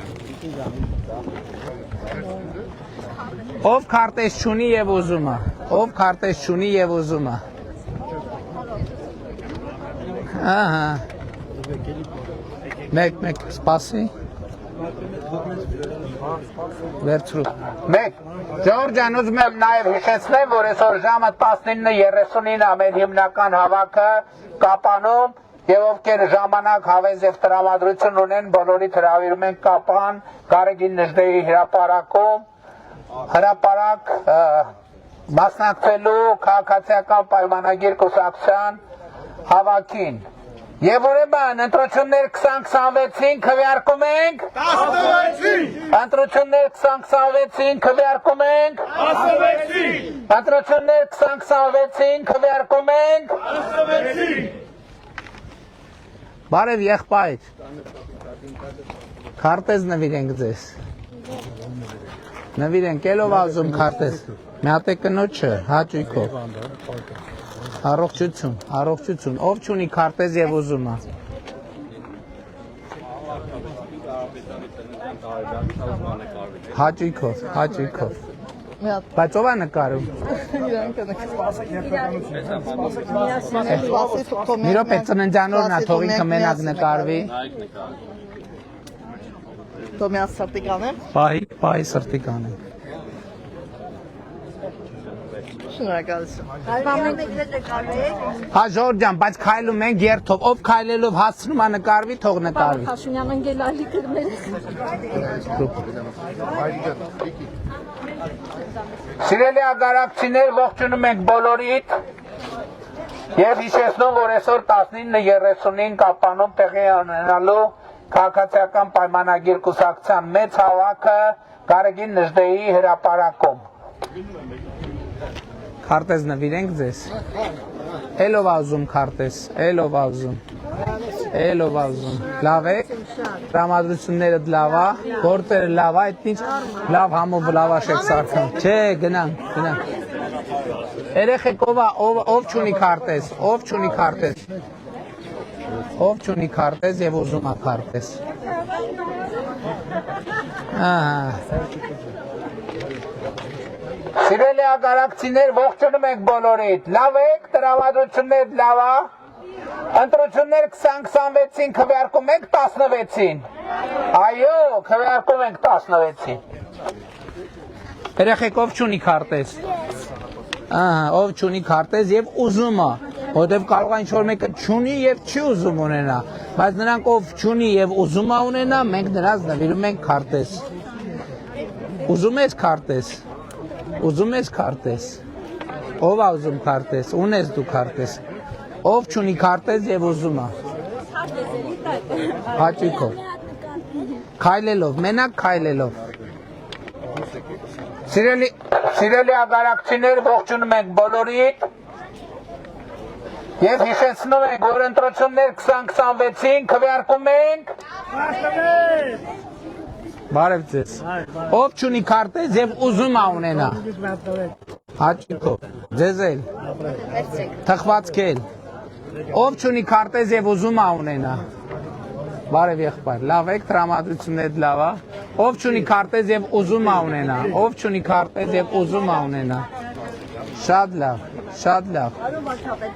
Speaker 1: Ով քարտեզ չունի եւ ուզում է։ Ով քարտեզ չունի եւ ուզում է։ Ահա։ Մեկ, սպասի։ Վերցրու։ Մեկ, Ժորժան ուզում եմ նաև հիշեցնեմ, որ այսօր ժամը 19:39 ամեն հիմնական հավաքը Կապանում եւ ովքեր ժամանակ հավես եւ տրամադրություն ունեն, բոլորիդ հրավիրում են Կապան, Գարեգին Նժդեի հրապարակ մասնակցելու քաղաքացիական պայմանագիր կուսակցության հավաքին։ Եվ ուրեմն ընտրություններ 2026-ին քվեարկում ենք 16-ին։ Ընտրություններ 2026-ին քվեարկում ենք 16-ին։ Ընտրություններ 2026-ին քվեարկում ենք 16-ին։ Բարև եղբայր։ Քարտեզ նվիրենք ձեզ։ Նվիրենք, ելով ազում քարտեզ։ Մի հատ է կնոջը, հաճույքով։ Առողջություն, առողջություն, ով չունի քարտեզ եւ ուզում է։ Հաճույքով, հաճույքով։ Բայց ով է նկարում։ Մի րոպե ծննդյանորն է, թող ինքը մենակ նկարվի։
Speaker 8: Թոմյաս սրտի կանեմ։
Speaker 1: Պահի սրտի կանեմ։
Speaker 8: Շնորհակալություն։
Speaker 1: Հա Ժորժան, բայց քայլում ենք երթով, ով քայլելով հասցնում է նկարվի, թող նկարվի։
Speaker 3: Փաշինյան ընկելալի կրմեր։
Speaker 1: Սիրելի ագարակցիներ, ողջունում ենք բոլորիդ եւ հիշեցնում, որ այսօր 19:35 Կապանում տեղի ունենալու քաղաքացիական պայմանագիր կուսակցության մեծ հավաքը Գարեգին Նժդեի հրապարակում։ Քարտեզ նվիրենք ձեզ։ Էլով ազում քարտեզ, էլով ազում։ Էլով ազում։ Լավ է։ Տրամադրությունները լավ է, գործերը լավ է, այդ ինչ լավ համով լավ աշեք սարքան։ Չէ, գնանք։ Երեխեք ով չունի քարտեզ, ով չունի քարտեզ։ Ով չունի քարտեզ եւ ուզում է քարտեզ։ Սիրելի ագարակցիներ, ողջունում ենք բոլորիդ։ Լավ եք, տրամադրություններ լավ է։ Ընտրություններ 2026-ին քվեարկում ենք 16-ին։ Այո, քվեարկում ենք 16-ին։ Երեխեք ով չունի քարտեզ։ Ով չունի քարտեզ եւ ուզում է, որտեւ կարող է ինչ-որ մեկը չունի եւ չի ուզում ունենա, բայց նրանք ով չունի եւ ուզում է ունենա, մենք նրանց նվիրում ենք քարտեզ։ Ուզում ես քարտեզ։ Ուզում ես քարտեզ։ Ով է ուզում քարտեզ։ Ունես դու քարտեզ։ Ով չունի քարտեզ եւ ուզում է։ Հաճույքով։ Քայլելով, մենակ քայլելով։ Սիրելի ագարակցիներ, ողջունում ենք բոլորիդ եւ հիշեցնում ենք, որ ընտրություններ 2026-ին քվեարկում ենք Բարև ձեզ։ Ով չունի քարտեզ եւ ուզում է ունենա։ Հաճույքով։ Ձեզ էլ։ Թխվածք էլ։ Ով չունի քարտեզ եւ ուզում է ունենա։ Բարև եղբայր, լավ եք, տրամադրություններ լավ է։ Ով չունի քարտեզ եւ ուզում է ունենա։ Ով չունի քարտեզ եւ ուզում է ունենա։ Շատ լավ, շատ լավ։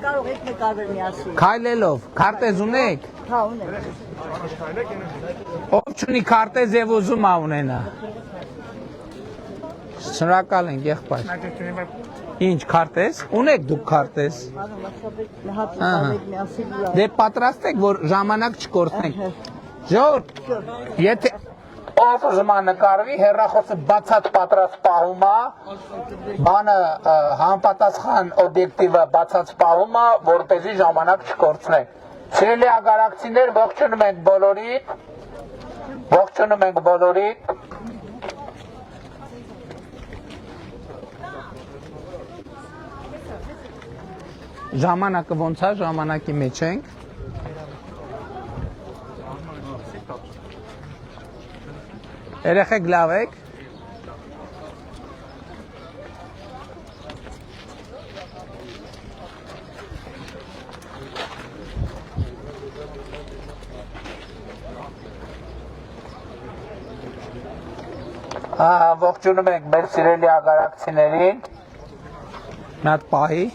Speaker 3: Կարող եք նկարվել միասին։
Speaker 1: Քայլելով, քարտեզ ունեք։
Speaker 3: Հա, ունեմ։
Speaker 1: Ով չունի քարտեզ եւ ուզում է ունենա։ Շնորհակալ ենք եղբայր։ Ինչ քարտեզ։ Ունեք դուք քարտեզ։ Դե պատրաստ եք, որ ժամանակ չկորցնենք։ Ժոր, եթե ով ուզում է նկարվի, հեռախոսը բացած պատրաստ պահում է, բանը համապատասխան օբյեկտիվը բացած պահում է, որպեսզի ժամանակ չկորցնենք։ Սիրելի ագարակցիներ, ողջունում ենք բոլորիդ։ Ողջունում ենք բոլորիդ։ Ժամանակը ոնց է, ժամանակի մեջ ենք։ Երեխեք լավ եք։ Ողջունում ենք մեր սիրելի ագարակցիներին։ Մի հատ պահի։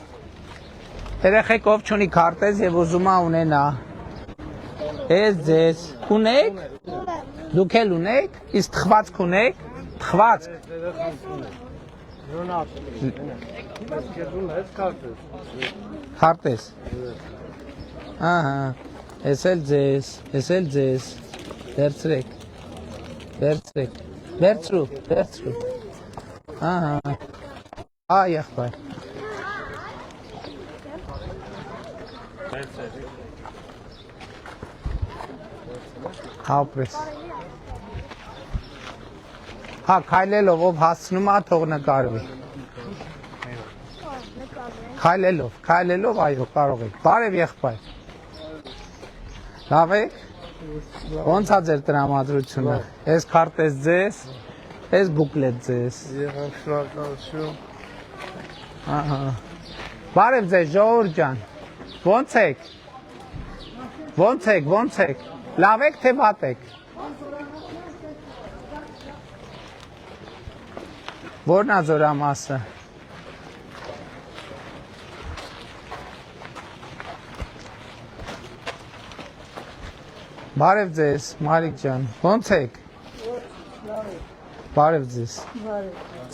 Speaker 1: Երեխեք ով չունի քարտեզ եւ ուզում է ունենա։ Ես ձեզ ունեք։ Դուք էլ ունեք, իսկ թխվածք ունեք, թխվածք։ Քարտեզ։ Ահա, ես էլ ձեզ, վերցրեք, վերցրու, ահա, եղբայր։ Հապրես։ Հա, քայլելով ով հասցնում է, թող նկարվի։ Քայլելով, այո, կարող եք։ Բարև եղբայր։ Լավ եք։ Ոնց է ձեր տրամադրությունը։ Այս քարտեզ ձեզ, այս բուկլետ ձեզ։
Speaker 5: Եղավ շնորհակալություն։
Speaker 1: Ահա։ Բարև ձեզ, ժողովուրդ ջան։ Ոնց եք։ Լավ եք թե վատ եք։ Որն է զորամասը։ Բարև ձեզ, Մարիկ ջան, ոնց եք։ Բարև ձեզ։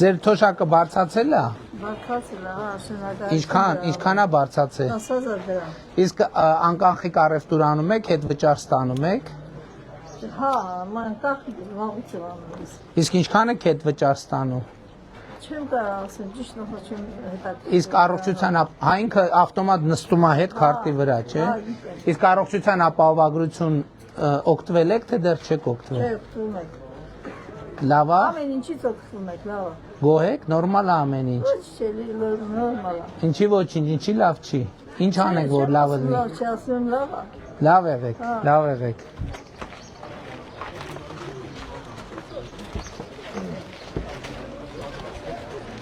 Speaker 1: Ձեր թոշակը բարձացել է։
Speaker 3: Բարձացել է, հա, շնորհակալ։
Speaker 1: Ինչքան է բարձացել։
Speaker 3: 10000 դրամ։
Speaker 1: Իսկ անկախիկ առևտուր անում եք, հետ վճար ստանում եք։
Speaker 3: Հա, անկախ վաղուց եմ անում։
Speaker 1: Իսկ ինչքան եք հետ վճար ստանում։
Speaker 3: Չեմ կարող ասել, ճիշտ նույնը չեմ հետաքրքրվում։
Speaker 1: Իսկ առողջության հա ինքը ավտոմատ նստում է հետ քարտի վրա, չէ։ Իսկ առողջության ապահովագրություն օգտվել եք թե դեռ չեք օգտվել։
Speaker 3: Չէ, օգտվում եք։
Speaker 1: Լավ է։
Speaker 3: Ամեն ինչից օգտվում եք, լավ է։
Speaker 1: Գոհ եք, նորմալ է ամեն ինչ։
Speaker 3: Ոչ չէ, նորմալ է։
Speaker 1: Ինչի ոչինչ, ինչի լավ չի։ Ինչ անենք որ լավը լինի։
Speaker 3: Լավ չի ասում, լավ է։
Speaker 1: Լավ եղեք։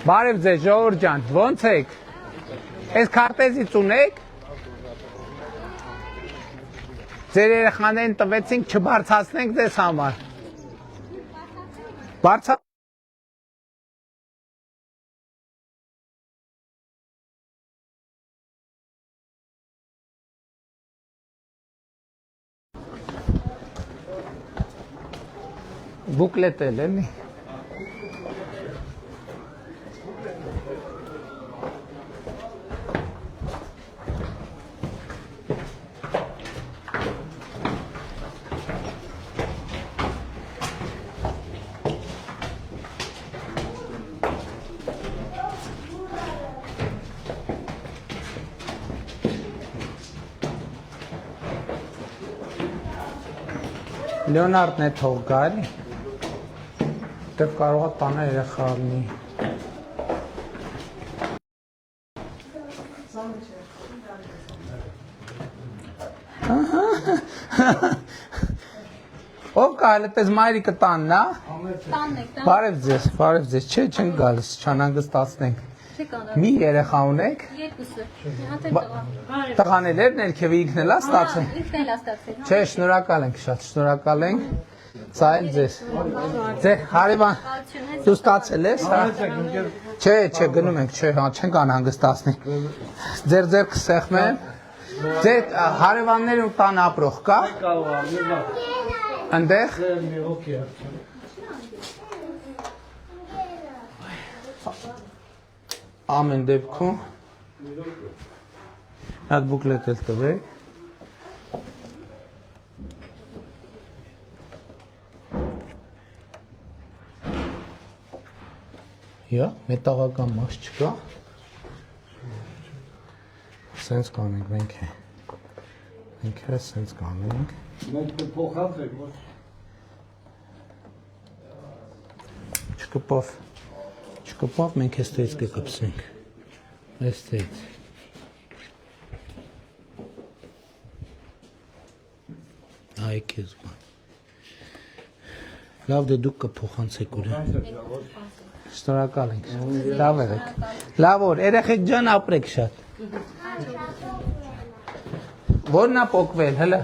Speaker 1: Բարև ձեզ, ժողովուրդ ջան, ոնց եք։ Այս քարտեզից ունեք։ Ձեր երեխաներին տվեցինք չբարձրացնենք ձեզ համար։ Բարձր բուկլետ էլ էլի։ Լեոնարդն է թող գա էլի։ Դեռ կարող է տանը երեխա լինի։ Ով կա հələ տես մայրիկը տանն է։ Բարև ձեզ, չէ, չենք գալիս, չանհանգստացնենք։ Մի երեխա ունեք։ Տղան էլ էր ներքևի ինքն էլ է ստացել։ Չէ, շնորհակալ ենք շատ, շնորհակալ ենք։ Սա էլ ձեզ։ Ձեր հարևան դու ստացել ես, հա։ Չէ, գնում ենք, չէ, հա, չենք անհանգստացնի։ Ձեր ձեռքը սեղմ է։ Ձեր հարևանները ու տան ապրող կա։ Այնտեղ։ Ամեն դեպքում այդ բուկլետ էլ տվեք։ Յա, մետաղական մաս չկա։ Սենց կանենք մենք է։ Մենք է սենց կանենք։
Speaker 6: Մենք փոխած եք ոչ։
Speaker 1: Չկպավ մենք էստեից կկպսենք։ Էստեից։ Այ քեզ բան։ Լավ դե դուք կփոխանցեք ուրեմն։ Շնորհակալ ենք։ Լավ եղեք։ Լավ օր, երեխեք ջան ապրեք շատ։ Որն է փոկվել, հələ։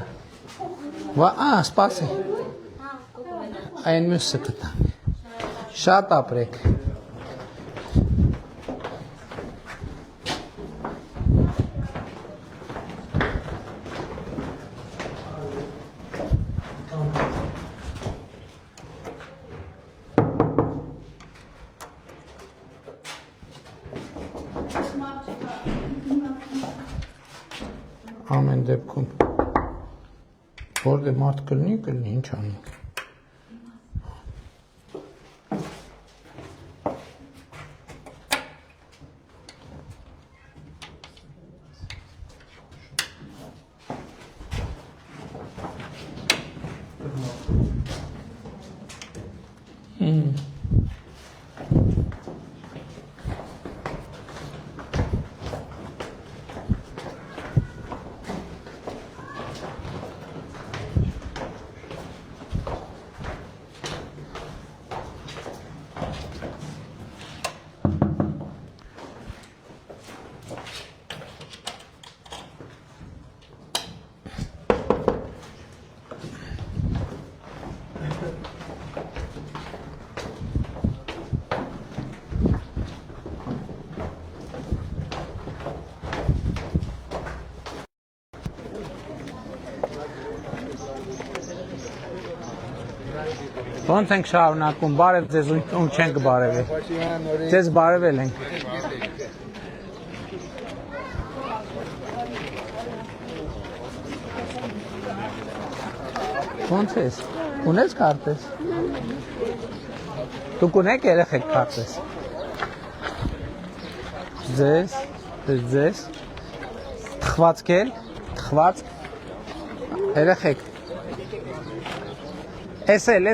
Speaker 1: Սպասի։ Այն մյուսը կտանք։ Շատ ապրեք։ Ամեն դեպքում որտե մարդ կլինի, ինչ անենք։ Ոնց ենք շարունակում, բարև ձեզ ում չենք բարևել։ Ձեզ բարևել ենք։ Ոնց ես, ունես քարտես։ Դուք ունեք երեխեք քարտես։ Ձեզ, թխվածք էլ, երեխեք։ Էսել,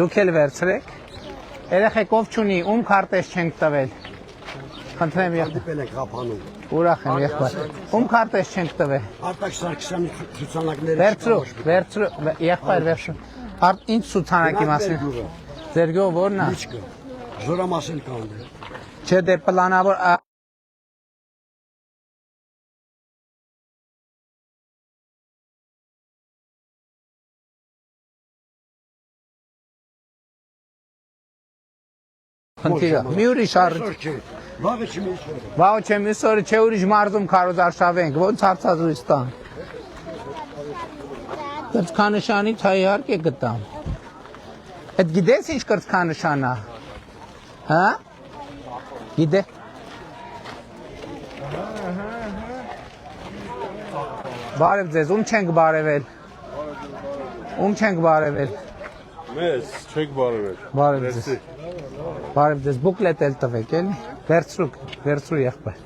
Speaker 1: դուք էլ վերցրեք, երեխեք ով չունի, ում քարտես չենք տվել, խնդրեմ եղբայր, ուրախ եմ եղբայր, ում քարտես չենք տվել,
Speaker 6: Արտակ Սարգսյանի ցուցանակները
Speaker 1: վերցրու, եղբայր վերցրու, ինչ ցուցանակի մասին, ձեր գյուղ որն է,
Speaker 6: Զորամասել կանդ
Speaker 1: չէ դե պլանավոր, Խնդիրը, մի ուրիշ առիթ, վաղը չէ մյուս օրը չէ ուրիշ մարզում քարոզարշավենք, ոնց հարցազրույց տան։ Կրծքանշանից հայ իհարկե գտամ։ Էդ գիտես ինչ կրծքանշան է, հա, գիտե։ Բարև ձեզ, ում չենք բարևել։
Speaker 9: Մեզ չեք բարևել։
Speaker 1: Բարև ձեզ։ Բարև ձեզ, բուկլետ էլ տվեք, էլի, վերցրու եղբայր,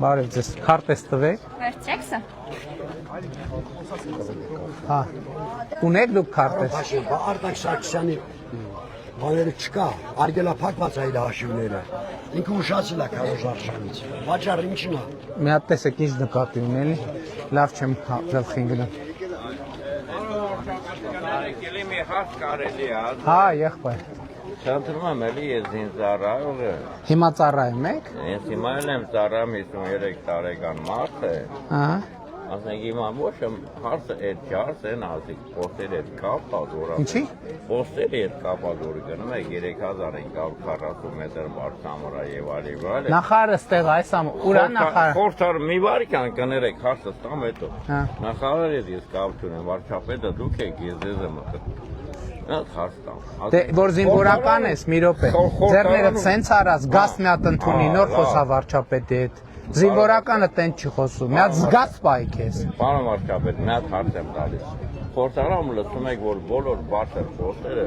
Speaker 1: բարև ձեզ, քարտես տվեք,
Speaker 10: Վերցրեք սա,
Speaker 1: հա, ունեք դուք քարտես,
Speaker 6: Արտակ Սարգսյանի բաները չկա, արգելափակված այդ հաշիվները, ինքը ուշացել է քարոզարշավից, վաճառը ինչն է։
Speaker 1: մի հատ տեսեք ինչ նկատի ունի, լավ չեմ գլխին գնում։
Speaker 11: Մի հարց կարելի է,
Speaker 1: Հա, եղբայր։
Speaker 11: Խնդրում եմ էլի ես ինձ ծառայող
Speaker 1: Հիմա ծառայում եք։
Speaker 11: Ես հիմա եմ ծառայում 53 տարեկան մարդ է։
Speaker 1: Ահա։
Speaker 11: Ասենք հիմա ոչ հարցը այդ հարց են ասիկ պոստերի հետ կապած որ
Speaker 1: Ինչի։
Speaker 11: Պոստերի հետ կապած որ գնում է 3540 մետր բարձրամորա եւ այլն։
Speaker 1: Նախարարը ստեղ այս ուրա նախարար։
Speaker 11: Խորհրդար մի վարքան կներեք հարցը տամ հետո։
Speaker 1: Հա։
Speaker 11: Նախարարը ես կապ չունեմ վարչապետը դուք եք ես ձեզ եմ
Speaker 1: Դե որ զինվորական ես մի րոպե ձեռներդ սենց արած գաս մի հատ ընդունի նոր խոսա վարչապետի հետ զինվորականը տենց չի խոսում մի հատ զգաս պայի քեզ
Speaker 11: Պարոն վարչապետ մի հատ հարց եմ տալիս Խորհրդարանում լսում եք որ բոլոր բարձր պոստերը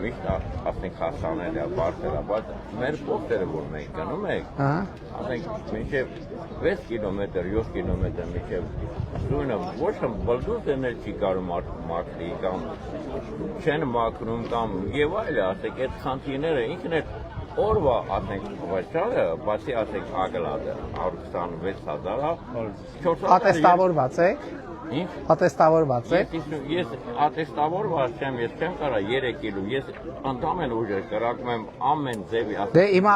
Speaker 11: միշտ ասենք հասանել է բարձր բայց մեր պոստերը որ մենք գնում ենք ասենք մինչև 6 կիլոմետր 7 կիլոմետր մինչև Սույնը ոչ եմ բլդուզն էլ չի կարում մաքրի կամ չեն մաքրում կամ եւ այլ ասեք այդ խնդիրները ինքն էլ օրվա ասենք վաճառը բացի ասենք ագլադը 126,000
Speaker 1: Ատեստավորված եք
Speaker 11: Ինչ?
Speaker 1: Ատեստավորված է։
Speaker 11: Ես ատեստավորված չեմ, ես չեմ կարա 3 կիլո, ես ընդամեն ուժեր կրակում եմ ամեն ձևի։
Speaker 1: Դե հիմա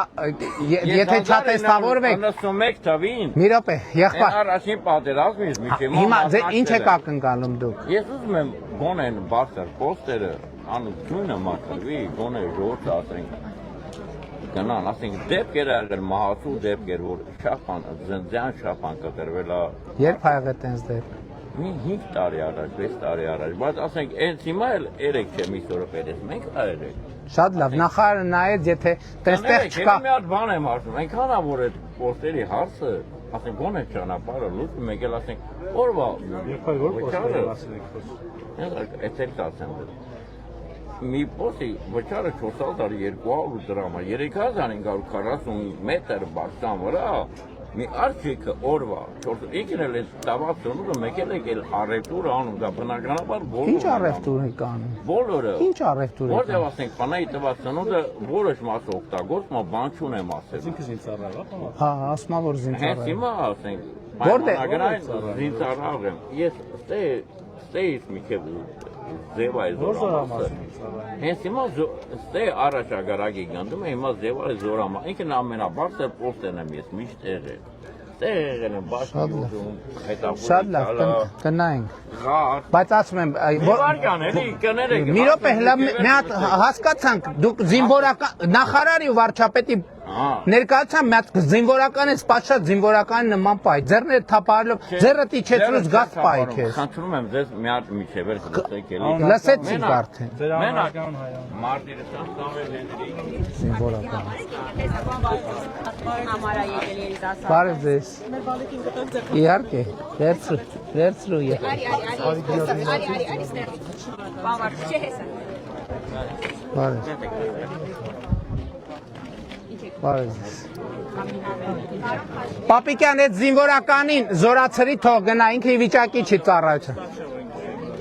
Speaker 1: եթե չատեստավորվեք
Speaker 11: 91 թվին։
Speaker 1: մի րոպե, եղբայր։
Speaker 11: Առաջին պատերազմից միջև
Speaker 1: Հիմա ինչ եք ակնկալում դուք։
Speaker 11: Ես ուզում եմ գոնեն բարձր պոստերը անունը մաքրվի, գոնե ժողովուրդը ասենք գնան, ասենք դեպքերը եղել մահացու դեպքեր, որ շապան, ձնձյան շապան կտրվել է։
Speaker 1: Երբ ա եղել տենց դեպք։
Speaker 11: Մի 5 տարի առաջ, 6 տարի առաջ, բայց ասենք այնց հիմա էլ 3 չէ մի սորը պետք մենք արել։
Speaker 1: Շատ լավ, նախարարը նայեց, եթե տեստեղ չկա։
Speaker 11: Մի հատ բան եմ ասում, այնքան է որ այդ պոստերի հարցը, ասենք գոնե ճանապարհը լուծում, մեկ էլ ասենք օրվա մի պոստի վճարը 400 դրամ է, 3540 մետր բարձրան վրա, մի արջիկը օրվա, ինքն էլ է տաված ծնունդը, մեկ էլ եկել առևտուրը անում, դա բնականաբար բոլորը։
Speaker 1: Ինչ առևտուր եք անում։
Speaker 11: Բոլորը։
Speaker 1: Ինչ առևտուր եք անում։
Speaker 11: Որտեղ ասենք բանայի տված ծնունդը որոշ մասը օգտագործում է, բան չունեմ ասել։
Speaker 2: Ինքը զինծառայ է։
Speaker 1: Հա, ասում ա որ զինծառայ։
Speaker 11: Հենց հիմա ասենք,
Speaker 1: Որտե՞ղ
Speaker 11: զինծառայ եմ։ Ես ստեից մի քիչ ձևայ զորամասը։ Հենց հիմա ստե առաջ ագարակի գնդում է, հիմա ձևայ զորամա։ Ինքն ամենաբարձր պոստերն եմ ես միշտ եղել։ Տեղն եմ բաշխում, հետապուր։
Speaker 1: Շատ լավ, կնայենք։
Speaker 11: Գար։
Speaker 1: Բայց ասում եմ,
Speaker 11: Վարկան էլի կներեք։
Speaker 1: մի րոպե, մի հատ հասկացանք, դուք զինվորական նախարարի ու վարչապետի ներկայացան մի հատ զինվորական է, սպասած զինվորական նման պայք, ձեռները թափահարելով, ձեռը տիչեցրուց գաց պայք է։
Speaker 11: Խնդրում եմ ձեզ մի հատ միջև լսեք էլի։
Speaker 1: Լսեցիք արդեն։
Speaker 11: Մենակ մարտիրը ստանվել
Speaker 1: Զինվորական։
Speaker 3: Համարա եկել երից ասա։
Speaker 1: Բարև ձեզ։ Իհարկե, վերցրու է։
Speaker 3: Արի ստեղ։ Բավարար չէ հեսա։
Speaker 1: Բարև։ Բարև ձեզ։ Պապիկյան այդ զինվորականին զորացրի թող գնա, ինքը վիճակի չի ծառայություն։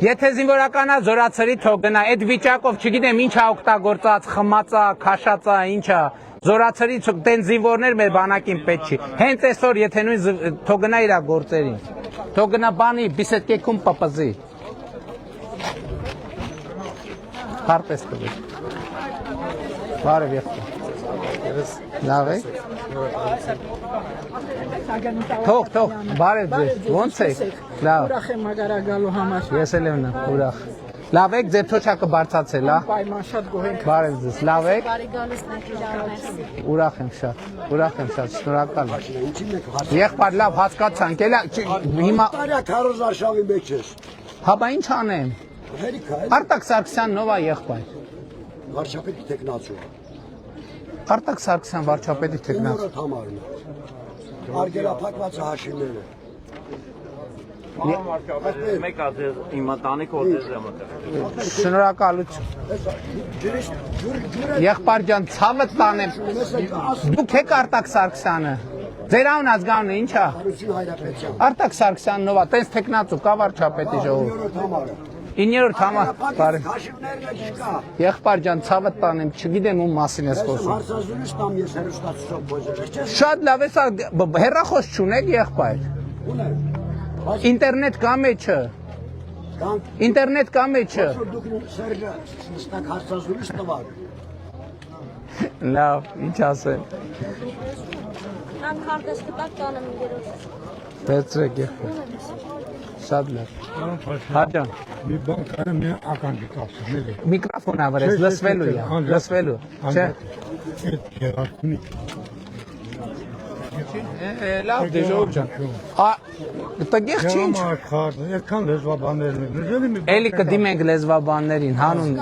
Speaker 1: Եթե զինվորականա զորացրի թող գնա, այդ վիճակով չգիտեմ ինչա օգտագործած, խմածա, քաշածա, ինչա, զորացրի դեն զինվորներ մեր բանակին պետք չի։ Հենց այսօր եթե նույն թող գնա իր գործերին։ Թող գնա բանի բիսեդկեքում պապզի։ Հարպես կվի։ Բարև եղբայր։ Լավ է։ Թող, բարև ձեզ, ոնց եք։ Լավ։
Speaker 3: Ուրախ եմ ագարագալու համար։
Speaker 1: Ես էլ եմ ուրախ։ Լավ եք, ձեր թոչակը բարձացել, հա։
Speaker 3: Պայման շատ գոհ ենք։
Speaker 1: Բարև ձեզ, լավ եք։
Speaker 3: Բարի գալուս նկիրարներս։
Speaker 1: Ուրախ եմ շատ, շնորհակալ եմ։ Եղբայր, լավ հասկացանք, էլա հիմա
Speaker 6: Տարյա քարոզ արշավի մեջ ես։
Speaker 1: հա բա ինչ անեմ։
Speaker 6: Հերիքա է։
Speaker 1: Արտակ Սարգսյանն ով է եղբայր։
Speaker 6: Վարչապետի տեխնացու։
Speaker 1: Արտակ Սարգսյան վարչապետի տեխնաց։
Speaker 6: Ինորդ համարն է։ Արգելափակված հաշիվները։
Speaker 11: Մեկ ասես իմ տանիք օդես եմ մտել։
Speaker 1: Շնորհակալություն։ Եղբայր ջան, ցավը տանեմ։ Դուք եք Արտակ Սարգսյանը։ Ձեր անուն ազգանունը ի՞նչ է։
Speaker 6: Հարություն Հայրապետյան։
Speaker 1: Արտակ Սարգսյանն ով է, տենց տեխնացու կա վարչապետի ժողով։
Speaker 6: Ինորդ համարը։
Speaker 1: 9-րդ համար, բարև։
Speaker 6: Հաշիվներն չկա։
Speaker 1: Եղբայր ջան, ցավը տանեմ, չգիտեմ ում մասին ես խոսում։
Speaker 6: Հարցազրույց տամ ես հերոստացող փոզել։
Speaker 1: Շատ լավ է, սա հեռախոս չունեք եղբայր։
Speaker 6: Ունեմ։
Speaker 1: Ինտերնետ կա մեջը։ Ինտերնետ կա մեջը։
Speaker 6: Դուք Սերժը ստակ հարցազրույց տվար։
Speaker 1: Լավ, ինչ ասեմ։
Speaker 3: Нам քարտեզ կտակ տանեմ ինգերոս։
Speaker 1: Վերցրեք եղբայր։ Շատ լավ։ Հա ջան։
Speaker 7: Մի բան կարեմ մի ականջի կասեմ, էլի։
Speaker 1: Միկրոֆոնը ավրես, լսվելու է, լսվելու։ Չէ։
Speaker 7: Այդ երակունի։
Speaker 1: Լավ, դե ժողով ջան։ Տգեղ չի ինչ։
Speaker 7: Այդքան լեզվաբաններն են։ Լեզվի մի
Speaker 1: Էլի կդիմենք լեզվաբաններին, հանուն։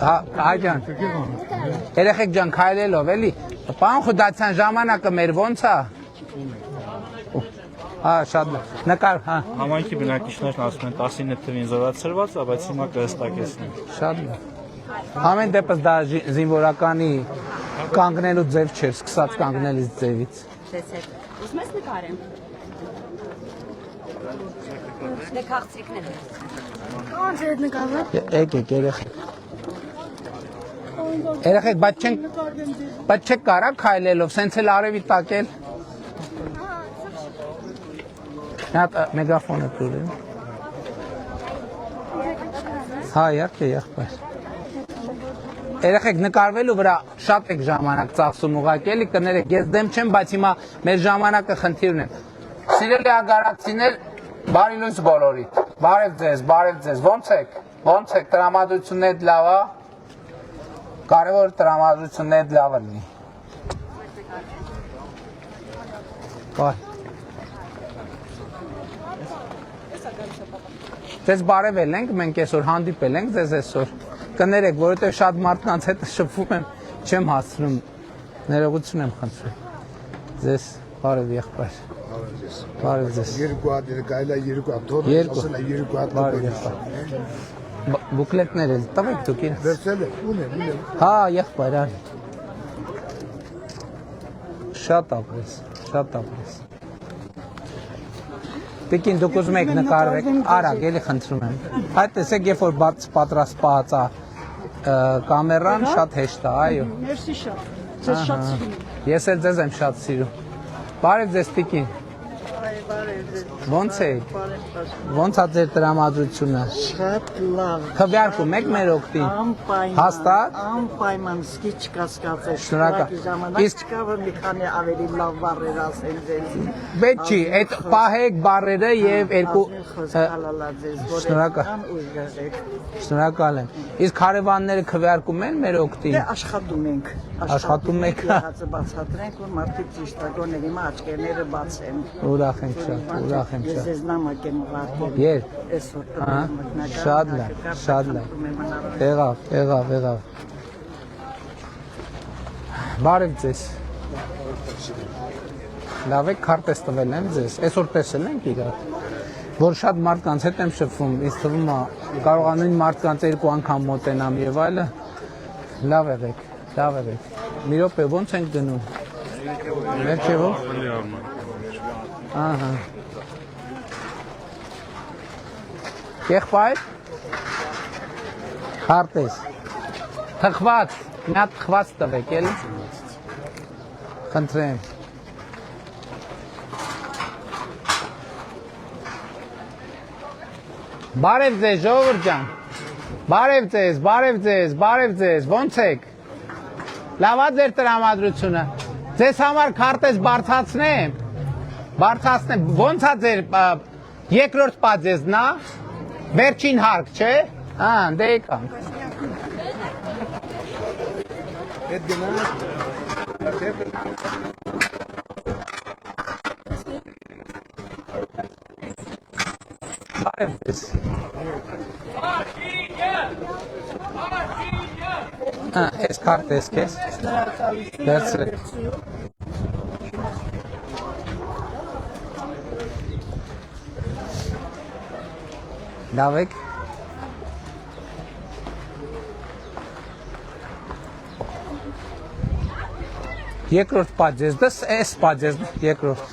Speaker 1: Հա ջան։ Երեխեք ջան, քայլելով էլի։ Պարոն Խուդացյան, ժամանակը մեր ոնց է։ Հա, շատ լավ։ Նկար, հա։
Speaker 2: Համայնքի բնակիչներն ասում են 19 թվին զորացրված է, բայց հիմա կհստակեցնեն։
Speaker 1: Շատ լավ։ Ամեն դեպս դա զինվորականի կանգնելու ձև չէր, սկսած կանգնելիս ձևից։
Speaker 3: Ուզում ես նկարեմ։ Դե քաղցրիկներ։ Ոնց է նկարը։
Speaker 1: Եկեք երեխեք։ Երեխեք, բայց չեք կարա քայլելով, սենց էլ արևի տակել։ Նա մեգաֆոնը դուրի։ Հա, իհարկե, եղբայր։ Երեխեք նկարվելու վրա շատ եք ժամանակ ծախսում ուղղակի, էլի կներեք, ես դեմ չեմ, բայց հիմա մեր ժամանակը խնդիր ունեն։ Սիրելի ագարակցիներ, բարի լույս բոլորիդ։ Բարև ձեզ, ո՞նց եք, տրամադրությունն լավ է։ Կարևոր տրամադրությունն լավը լինի։ Բայ։ Ձեզ բարևել ենք, մենք այսօր հանդիպել ենք ձեզ այսօր։ Կներեք, որովհետև շատ մարդկանց հետ շփվում եմ, չեմ հասցնում, ներողություն եմ խնդրում։ Ձեզ բարև եղբայր։ Բարև ձեզ։
Speaker 5: Երկու հատ գայլա երկու հատ թող ասել է երկու հատ
Speaker 1: բարև եղբայր։ Բուկլետներ էլ տվեք դուք իրաց։
Speaker 5: Վերցել է, ունեմ։
Speaker 1: Հա, եղբայր, արի։ Շատ ապրես։ Տիկին դուք ուզում եք նկարվեք, արագ, էլի խնդրում եմ։ Այդ տեսեք, երբ որ պատրաստված է կամերան, շատ հեշտ է, այո։
Speaker 3: Մերսի շատ, ձեզ շատ սիրում։
Speaker 1: Ես էլ ձեզ եմ շատ սիրում։ Բարև ձեզ տիկին։ Ոնց եք։ Ոնց է ձեր տրամադրությունը։
Speaker 8: Շատ լավ։
Speaker 1: Քվեարկում եք մեր օգտին։ Հաստատ։
Speaker 8: Անպայման սկի չկասկածեք։
Speaker 1: Շնորհակալ։
Speaker 8: Իսկ չկա որ մի քանի ավելի լավ բառեր ասել ձեզ։
Speaker 1: Պետք չի, այդ պահեք բառերը եւ երկու Շնորհակալ։ Շնորհակալ եմ։ Իսկ հարևանները քվեարկում են մեր օգտին։
Speaker 8: Դե աշխատում ենք։
Speaker 1: Աշխատում եք։
Speaker 8: Հացը բացատրենք որ մարդիկ ճիշտ է գոներ հիմա աչքերները բաց են։
Speaker 1: Ուրախ եմ շատ։
Speaker 8: Ես ձեզ նամակ եմ ուղարկել։
Speaker 1: Երբ։
Speaker 8: Այսօր
Speaker 1: Շատ լավ։ Եղավ։ Բարև ձեզ։ Լավ եք քարտեզ տվել եմ ձեզ։ Այսօր տեսել ենք իրար։ Որ շատ մարդկանց հետ եմ շփվում, ինձ թվում է կարողանուն մարդկանց երկու անգամ մոտենամ եւ այլը։ Լավ եղեք։ Մի րոպե ո՞նց ենք գնում։ Վերջերով։ Ահա։ Եղբայր։ Քարտեզ։ Թխված, մի հատ թխված տվեք, էլի։ Խնդրեմ։ Բարև ձեզ, ժողովուրդ ջան։ Բարև ձեզ, ո՞նց եք։ Լավ է ձեր տրամադրությունը։ Ձեզ համար քարտեզ բարձրացնեմ։ Ո՞նց է ձեր երկրորդ պատժեզն է։ Վերջին հարկ, չէ։ Դե եկանք։
Speaker 5: Այդ գնա։
Speaker 1: Բարև ձեզ։ Այս քարտեզ քեզ։ Վերցրեք։ Լավ եք։ Երկրորդ պատժեզ, դες այս պատժեզն երկրորդ։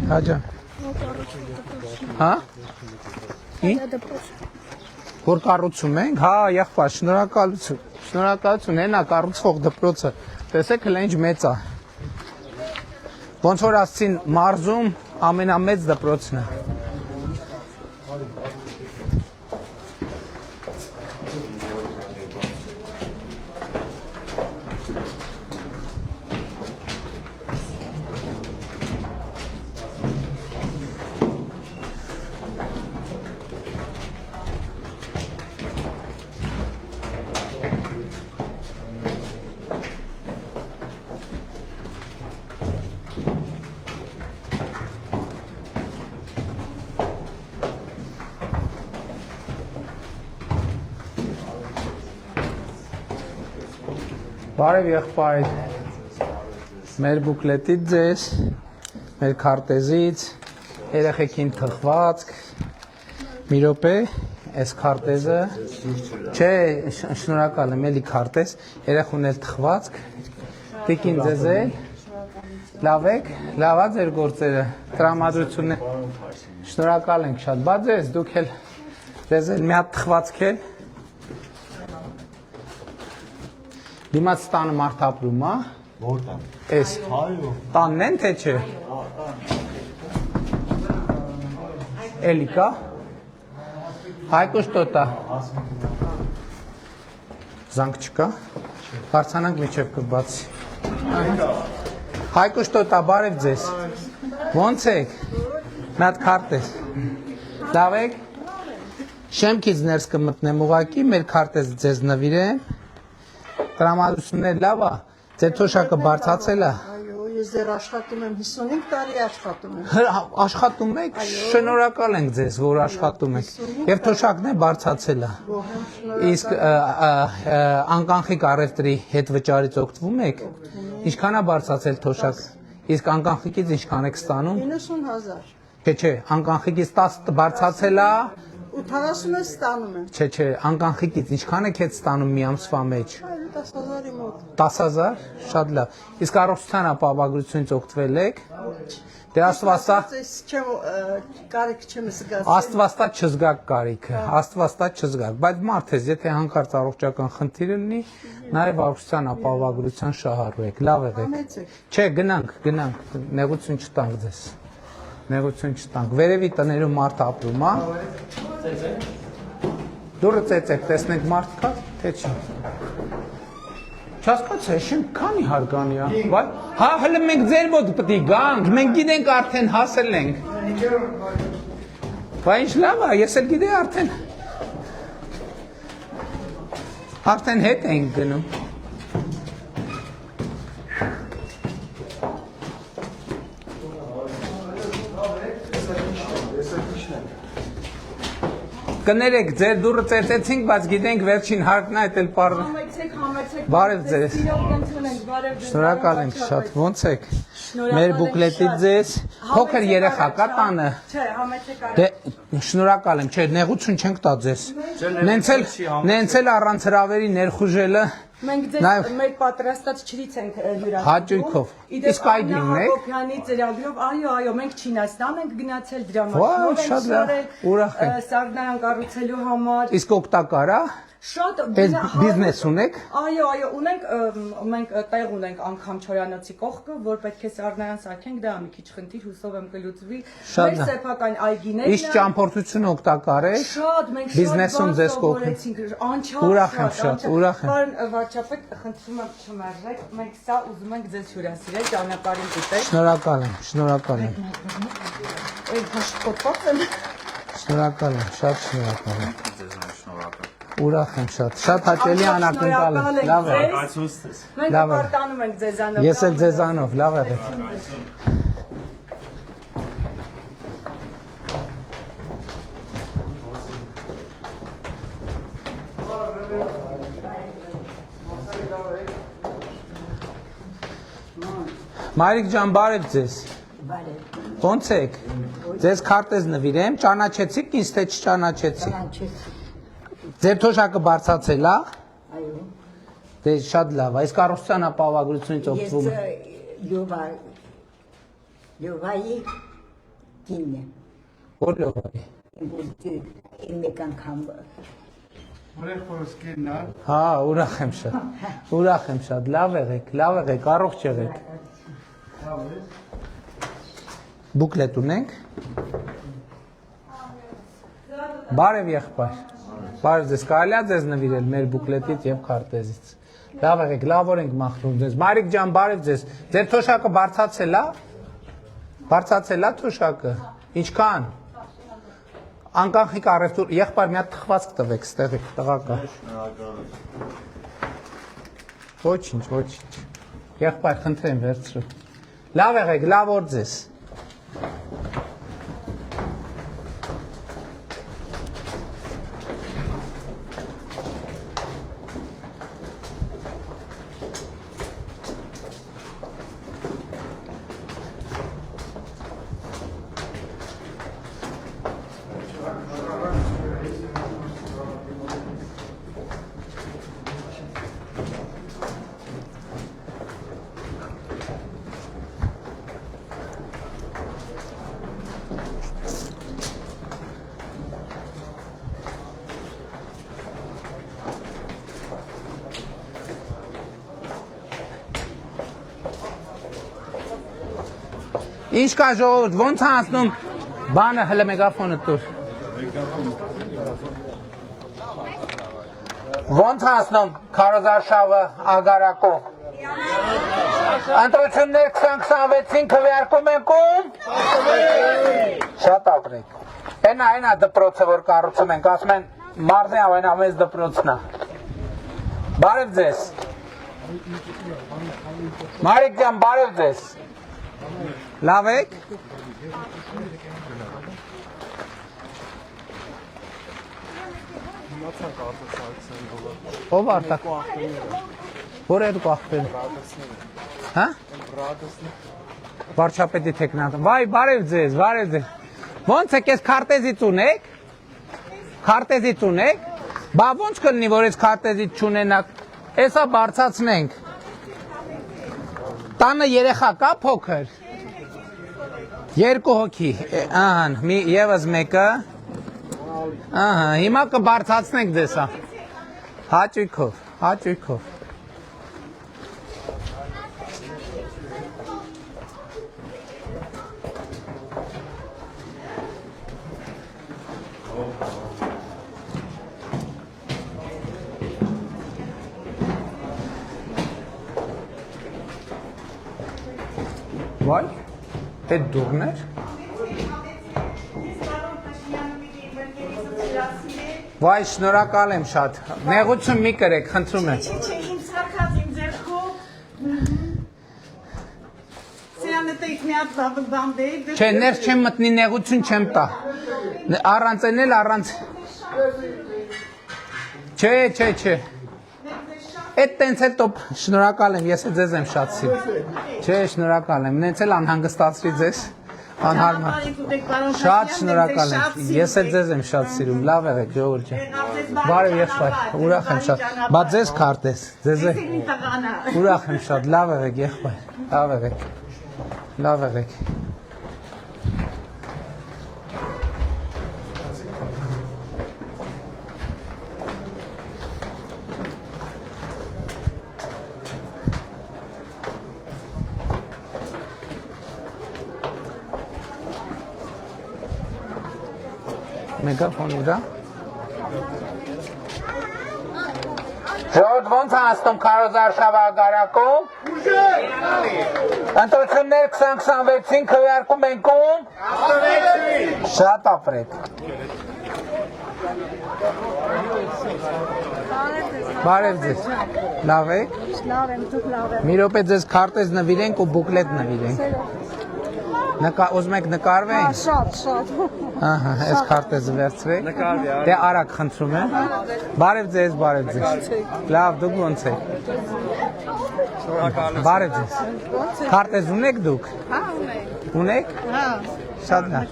Speaker 1: Հաջան։ Հա? Որ կառուցում ենք, հա, եղբայր, շնորհակալություն, հենա կառուցող դպրոցը։ Տեսեք հենց ինչ մեծ է։ Ոնց որ ասցին մարզում ամենամեծ դպրոցն է։ Բարև եղբայր, մեր բուկլետից ձեզ, մեր քարտեզից, երեխեքին թխվածք, մի րոպե, այս քարտեզը, չէ, շնորհակալ եմ, էլի քարտեզ, երեխուն էլ թխվածք, տիկին ձեզ էլ, լավ եք, լավ է ձեր գործերը, տրամադրությունն է, շնորհակալ ենք շատ, բա ձեզ, դուք էլ, ձեզ էլ մի հատ թխվածք էլ, Դիմաց տանը մարդ ապրում, հա։
Speaker 6: Որտեղ։
Speaker 1: Էս։ Տանն են թե չէ։ Էլի կա։ Հայկուշ տոտա։ Զանգ չկա։ Հարցանանք միջև կբացի։ Հայկուշ տոտա, բարև ձեզ։ Ոնց եք։ Մի հատ քարտ է։ Լավ եք։ Շեմքից ներս կմտնեմ ուղակի, մեր քարտեզ ձեզ նվիրեմ։ Տրամադրություններ լավ է։ Ձեր թոշակը բարձացել է։
Speaker 3: Այո, ես դեռ աշխատում եմ 55 տարի աշխատում եմ։
Speaker 1: Աշխատում եք, շնորհակալ ենք ձեզ, որ աշխատում եք։ Եվ թոշակն է բարձացել է։ Իսկ անկանխիկ առևտրի հետ վճարից օգտվում եք։ Ինչքան է բարձացել թոշակ։ Իսկ անկանխիկից ինչքան եք ստանում։
Speaker 3: 90000։
Speaker 1: Չէ, անկանխիկից 10 բարձացել է։
Speaker 3: 80-ը ստանում եմ։
Speaker 1: Չէ, անկանխիկից ինչքան եք հետ ստանում մի ամսվա մեջ։
Speaker 3: 10000-ի մոտ։
Speaker 1: 10000, շատ լավ։ Իսկ առողջության ապահովագրությունից օգտվել եք։ Դե Աստվածա
Speaker 3: Կարիք չեմ զգացել։
Speaker 1: Աստվածա չզգաք կարիքը, Աստվածա չզգաք, բայց մարդ ես, եթե հանկարծ առողջական խնդիր լինի, նաև առողջության ապահովագրության շահառու եք, լավ եղեք։ Չէ, գնանք, նեղություն չտանք ձեզ։ Նեղություն չտանք։ Վերևի տներում մարդ ապրում, հա։ Դուրը ծեծեք, տեսնենք մարդ կա, թե չի։ Չհասկացա, շենք քանի հարգանի է։ Հա, հələ մենք ձեր մոտ պետք է գանք, մենք գիտենք արդեն հասել ենք։ Բա ինչ լավ է, ես էլ գիտեի արդեն հետ ենք գնում։ Կներեք, ձեր դուրը ծեծեցինք, բայց գիտենք վերջին հարկն է, էլ պարզ։ Բարև ձեզ։ Շնորհակալ ենք շատ, ոնց եք։ Մեր բուկլետից ձեզ, փոքր երեխա կա տանը։
Speaker 3: Չէ, համեցեք
Speaker 1: Դե շնորհակալ եմ, չէ, նեղություն չենք տա ձեզ։ Նենց էլ առանց հրավերի ներխուժելը։
Speaker 3: Մենք ձեզ մեր պատրաստած ջրից ենք հյուրասիրում։
Speaker 1: Հաճույքով։ Իսկ այգին եք։
Speaker 3: Հակոբյանի ծրագրով, այո, մենք Չինաստան ենք գնացել դրա
Speaker 1: Վայ, շատ լավ, ուրախ եմ։
Speaker 3: Սարդարան կառուցելու համար։
Speaker 1: Իսկ օգտակար է։
Speaker 3: Շատ
Speaker 1: բիզնես ունեք։
Speaker 3: Այո, ունենք, մենք տեղ ունենք անգամ Չորանոցի կողքը, որ պետք է սառնայան սարքենք, դա մի քիչ խնդիր, հուսով եմ կլուծվի։ Մեր սեփական այգիներն
Speaker 1: Իսկ ճամփորդությունը օգտակար է։
Speaker 3: Շատ, մենք
Speaker 1: բիզնեսում ձեզ
Speaker 3: կողքեցինք, անչափ։
Speaker 1: Ուրախ եմ շատ, ուրախ եմ։
Speaker 3: Պարոն վարչապետ, խնդրում եմ չմերժեք, մենք սա ուզում ենք ձեզ հյուրասիրել, ճանապարհին դիտել։
Speaker 1: Շնորհակալ եմ, շնորհակալ եմ։
Speaker 3: Այ հաշտոտված եմ։
Speaker 1: Շնորհակալ եմ, շատ շնորհակալ եմ։ Ուրախ եմ շատ հաճելի անակնկալ եմ, լավ է։
Speaker 3: Մենք պարտանում ենք ձեզանով։
Speaker 1: Ես էլ ձեզանով, լավ է։ Մարիկ ջան, բարև ձեզ։ Ոնց եք։ Ձեզ քարտեզ նվիրեմ, ճանաչեցիք ինձ թե չճանաչեցիք։ Ձեր թոշակը բարձացել է։
Speaker 10: Այո։
Speaker 1: Դե շատ լավ է։ Իսկ առողջության ապահովագրությունից օգտվում եք։
Speaker 10: Լովայի կինն է։
Speaker 1: Որ լովայի։
Speaker 10: Մեկ անգամ։
Speaker 1: Հա, ուրախ եմ շատ, լավ եղեք, առողջ եղեք։ Բուկլետ ունենք։ Բարև եղբայր։ Բարև ձեզ, կարելի է ձեզ նվիրել մեր բուկլետից եւ քարտեզից։ Լավ եղեք, լավ ենք մաղթում ձեզ։ Մարիկ ջան, բարև ձեզ։ Ձեր թոշակը բարձացել է։ Բարձացել է թոշակը։ Ինչքան։ Անկանխիկ առևտուր, եղբայր մի հատ թխվածք տվեք, ստեղ եք, տղա կա։ Ոչինչ։ Եղբայր, խնդրեմ վերցրու։ Լավ եղեք, լավ օր ձեզ։ Ինչ կա ժողովուրդ, ոնց անցնում բանը հլը մեգաֆոնը տուր։ Ոնց անցնում Քարոզարշավը ագարակում։ Ընտրություններ 2026-ին քվեարկում ենք ում։ Շատ ապրեք։ Այնա դպրոցը, որ կառուցում ենք, ասում են մարզի ամենամեծ դպրոցն է։ Բարև ձեզ։ Մարիկ ջան, բարև ձեզ։ Լավ եք։ Ով արտակ։ Որ է դուք ախպել։ Հա։ Վարչապետի տեխնատը։ Վայ, բարև ձեզ, բարև ձեզ։ Ոնց եք ես քարտեզից ունեք։ Քարտեզից ունեք։ Բա ոնց կլինի, որ ես քարտեզից չունենակ։ Էսա բարձացնենք։ Տանը երեխա կա փոքր։ 2 հոգի։ Ահա, եւս մեկը։ Ահա, հիմա կբարձացնենք դեսա։ Հաճույքով, հաճույքով։ Վայ, այդ դուրն էր։ Վայ, շնորհակալ եմ շատ։ Նեղություն մի կրեք, խնդրում եմ։
Speaker 8: Չէ, իմ սրակած իմ ձեռքով։ Սիրանը տեիք մի հատ բան դեի։
Speaker 1: Չէ, ներս չեմ մտնի, նեղություն չեմ տա։ Առանց են էլ առանց։ Չէ։ Այդ տենց էլ տոպ, շնորհակալ եմ, ես ձեզ եմ շատ սիրում։ Չէ, շնորհակալ եմ, նենց էլ անհանգստացրի ձեզ, անհարմար։ Շատ շնորհակալ եմ, ես էլ ձեզ եմ շատ սիրում, լավ եղեք ժողովուրդ ջան։ Բարև եղբայր, ուրախ եմ շատ։ Բա ձեզ քարտեզ, ձեզ է։ Ուրախ եմ շատ, լավ եղեք եղբայր, լավ եղեք։ Լավ եղեք։ Մեգաֆոնը վրա։ Ժողովուրդ ոնց անցնում Քարոզարշավը ագարակում։ Ընտրություններ 2026-ին քվեարկում ենք ում։ Շատ ապրեք։ Բարև ձեզ։ Լավ եք։
Speaker 12: Լավ եմ, դուք լավ եք։
Speaker 1: Մի րոպե ձեզ քարտեզ նվիրենք ու բուկլետ նվիրենք։ Ուզում եք նկարվենք։
Speaker 12: Շատ։
Speaker 1: Ահա, այս քարտեզը վերցրեք։ Նկարվի։ Դե արագ խնդրում եմ։ Բարև ձեզ։ Լավ, դուք ոնց եք։ Բարև ձեզ։ Քարտեզ ունեք դուք։
Speaker 12: Հա, ունենք։
Speaker 1: Ունեք։
Speaker 12: Հա։
Speaker 1: Շատ լավ։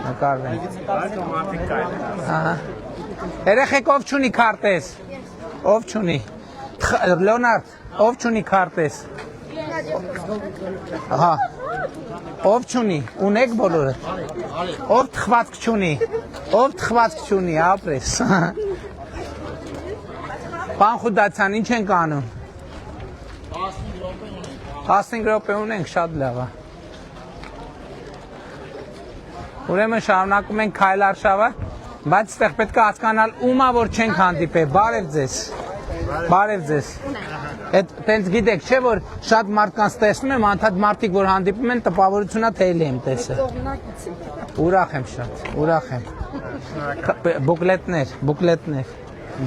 Speaker 1: Նկարվենք։ Ահա։ Երեխեք ով չունի քարտեզ։ Ով չունի։ Լեոնարդ, ով չունի քարտեզ։ Ահա։ Ով չունի, ունեք բոլորը։ Ով թխվածք չունի, ապրես։ Պան Խուդացյան, ինչ ենք անում։ 15 րոպե ունենք, շատ լավ է։ Ուրեմն շարունակում ենք քայլարշավը, բայց այստեղ պետք է հասկանալ ումա որ չենք հանդիպել։ Բարև ձեզ։ Այդ տենց գիտեք, չէ որ շատ մարդկանց տեսնում եմ, անդադ մարդիկ որ հանդիպում են, տպավորությունա թե էլի եմ տեսել։ Ուրախ եմ շատ, ուրախ եմ։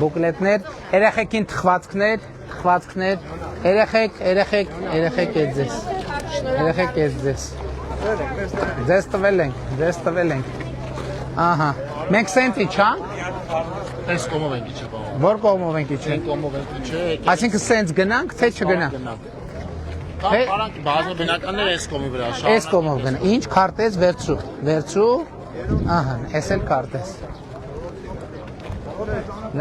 Speaker 1: Բուկլետներ, երեխեքին թխվածքներ, երեխեք էդ ձեզ։ Ձեզ տվել ենք։ Ահա, մենք սենտի չանք։
Speaker 9: Այս կողմով ենք իջը բաղ։
Speaker 1: Որ կողմով ենք իջը։
Speaker 9: Կողմով ենք իջը։
Speaker 1: Այսինքն սենց գնանք, թե չգնանք։
Speaker 9: Parank բազմը բնականներ այս կողմի վրա շարունակ։
Speaker 1: Այս կողմով գնա։ Ինչ քարտեզ վերցրու։ Ահա, էս էլ քարտեզ։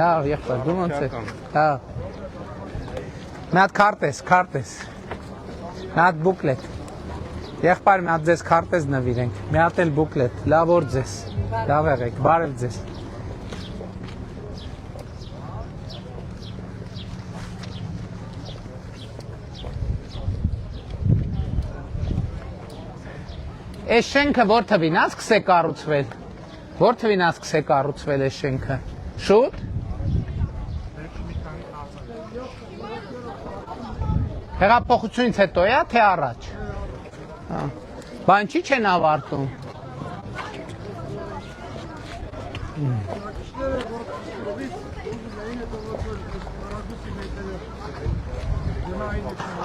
Speaker 1: Լավ, եղբայր, դու ոնց ես։ Լավ։ Մի հատ քարտեզ։ Մի հատ բուկլետ։ Եղբայր, մի հատ ձեզ քարտեզ նվիրենք։ Մի հատ էլ բուկլետ։ Լավ օր ձեզ։ Լավ եղեք, բարև ձեզ։ Այս շենքը որ թվին է սկսե կառուցվել։ Որ թվին է սկսե կառուցվել այս շենքը։ Շուտ։ Հեղափոխությունից հետո է, թե առաջ։ Բան չի չեն ավարտում։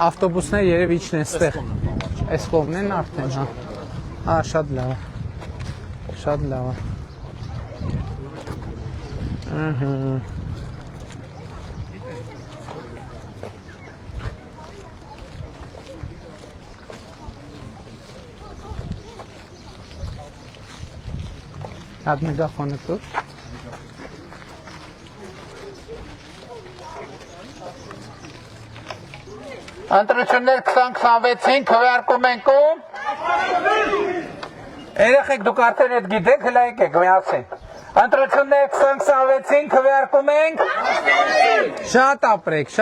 Speaker 1: Ավտոբուսները երևի իջն էստեղ։ Այս կողմն են արդեն, հա։ Հա, շատ լավ է։ Շատ լավ է։ Ահա։ Հատ մեգաֆոնը տուր։ Ընտրություններ 2026-ին քվեարկում ենք ում։ Երեխեք դուք արդեն այդ գիտեք, հլա եկեք միասին։ Ընտրություններ 2026-ին քվեարկում ենք։ Շատ ապրեք,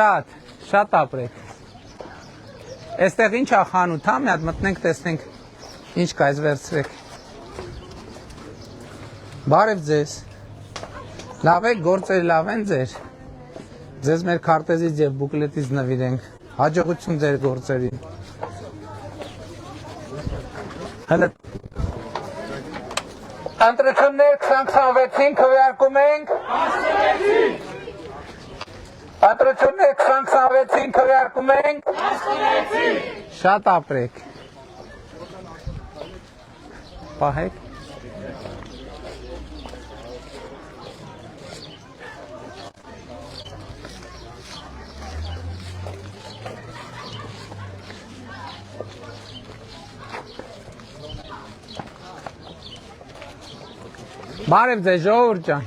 Speaker 1: շատ ապրեք։ Այստեղ ինչ է խանութ, հա, մի հատ մտնենք, տեսնենք ինչ կա, այս վերցրեք։ Բարև ձեզ։ Լավ եք, գործերը լավ են ձեր։ Ձեզ մեր քարտեզից եւ բուկլետից նվիրենք։ Հաջողություն ձեր գործերին։ Հələ ընտրություններ 2026-ին քվեարկում ենք։ Ընտրություններ 2026-ին քվեարկում ենք։ Շատ ապրեք։ Պահեք։ Բարև ձեզ ժողովուրդ ջան։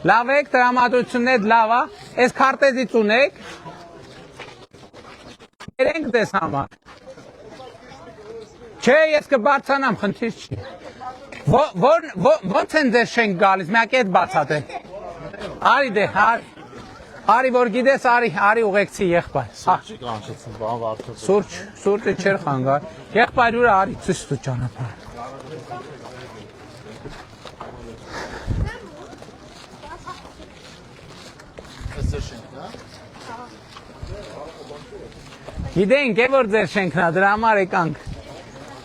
Speaker 1: Լավ եք, տրամադրություններ լավ է։ Այս քարտեզից ունեք։ Երենք դες համար։ Չէ, ես կբարձանամ, խնդիր չի։ Ոնց են ձեր շենք գալիս, միակ էդ բացատեք։ Արի դե, արի որ գիտես, արի ուղեկցի եղբայր։
Speaker 9: Սուրճի կանչեցին, բան վարդով։
Speaker 1: Սուրճը չեր խանգար։ Եղբայր ուրը արի ցույց տու ճանապարհ։ Գիտենք, է որ ձեր շենքն է, դրա համար եկանք։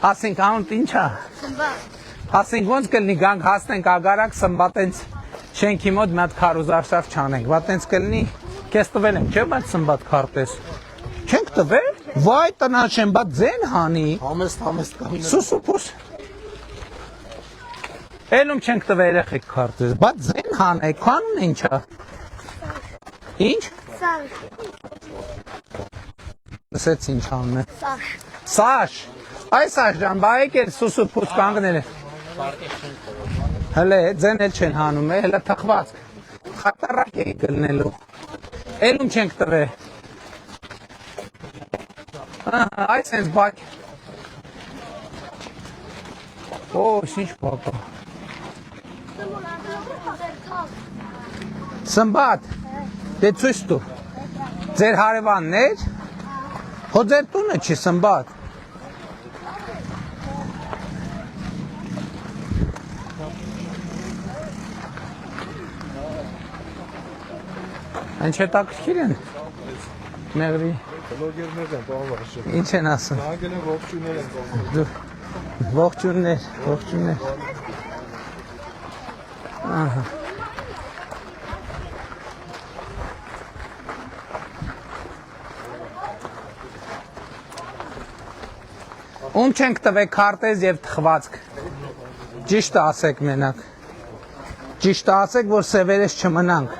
Speaker 1: Ասենք, անունդ ինչ է։ Սմբատ։ Ասենք, ոնց կլինի գանք հասնենք ագարակ սմբատենց շենքի մոտ մի հատ քարոզարշավ չանենք։ Բատենց կլինի, քեզ տվել եմ, չէ՞ բայց սմբատ քարտեզ։ Չենք տվել։ Վայ տնաշեն, բա ձեն հանի։
Speaker 9: Համեստ կան։
Speaker 1: Սուսուփուս։ Էլում չենք տվել երեխեք քարտեզ։ Բա ձեն հանեք, քանուն ինչ է։ Ինչ։
Speaker 12: Սաշ։
Speaker 1: Լսեց ինչ անուն է։
Speaker 12: Սաշ։
Speaker 1: Սաշ։ Այ Սաշ ջան, բա եկել սուսուփուս կանգնել է։ Հələ ձեն էլ չեն հանում է, հələ թխված։ Խատարակ է գտնելու։ Էլում չենք տվել։ Ահա, այս sense բակ։ Օ, ինչ բակա։ Սմբատ։ Դե ցույց տու։ Ձեր հարևանն էր։ Հո ձեր տունը չի սմբատ։ Ինչ հետաքրքիր են։ Մեղրի։
Speaker 5: Բլոգերներ են, բան վարշը։
Speaker 1: Ինչ են ասում։
Speaker 5: Նագել են ողջուններ են կողմում։
Speaker 1: Ողջուններ։ Ահա։ Ում չենք տվել քարտեզ եւ թխվածք։ Ճիշտ ասեք մենակ։ Ճիշտ ասեք, որ սևերես չմնանք։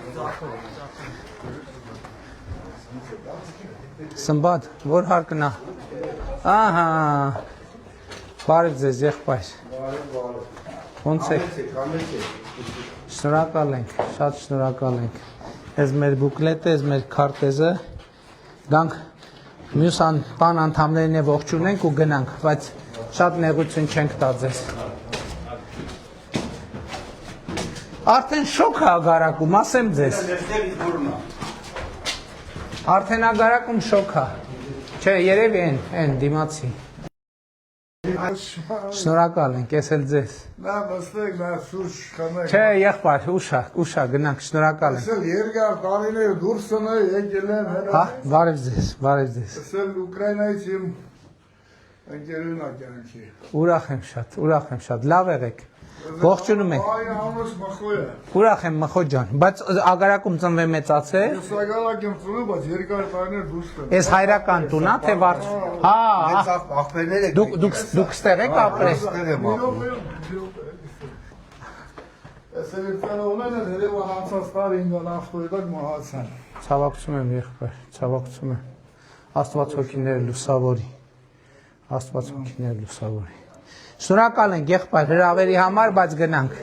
Speaker 1: Սմբատ, որ հարկնա։ Ահա։ Բարև ձեզ եղբայր։ Ոնց եք։ Շնորհակալ ենք, շատ շնորհակալ ենք։ Այս մեր բուկլետը, այս մեր քարտեզը գանք մյուս բան անդամներին է ողջունենք ու գնանք, բայց շատ նեղություն չենք տա ձեզ։ Արդեն շոկ է ագարակում, ասեմ ձեզ։ Արդեն ագարակում շոկ է։ Չէ, երևի են դիմացի։ Շնորհակալ ենք, ես էլ ձեզ։
Speaker 5: Նա մստեք, նա սուրճ խմեք։
Speaker 1: Չէ, եղբայր, ուշա, գնանք, շնորհակալ ենք։
Speaker 5: Ես երկար տարիներ դուրս եմ եկել եմ հենց։
Speaker 1: Հա, բարև ձեզ։
Speaker 5: Ես Ուկրաինայից եմ ընկերունակ յանքի։
Speaker 1: Ուրախ եմ շատ, լավ եղեք։ Ողջունում եք։
Speaker 5: Այ համոս մխոյ է։
Speaker 1: Ուրախ եմ մխո ջան, բայց ագարակում ծնվե մեծացել։
Speaker 5: Ես ագարակ եմ ծնվել, բայց երկար տարիներ դուրս եմ։
Speaker 1: Էս հայրական տուն է, թե վարձ։ Հա,
Speaker 5: Մեծավ ախպերներ եք։
Speaker 1: դուք ստեղ եք ապրել։
Speaker 5: Ստեղ եմ ապրում։ Ես էլեկտրոնն եմ, երևի հանցած տարի ինգան ավտոյի դակ մահացան։
Speaker 1: Ցավակցում եմ եղբայր, ցավակցում եմ։ Աստված հոգիները լուսավորի։ Շնորհակալ ենք եղբայր հրավերի համար, բայց գնանք։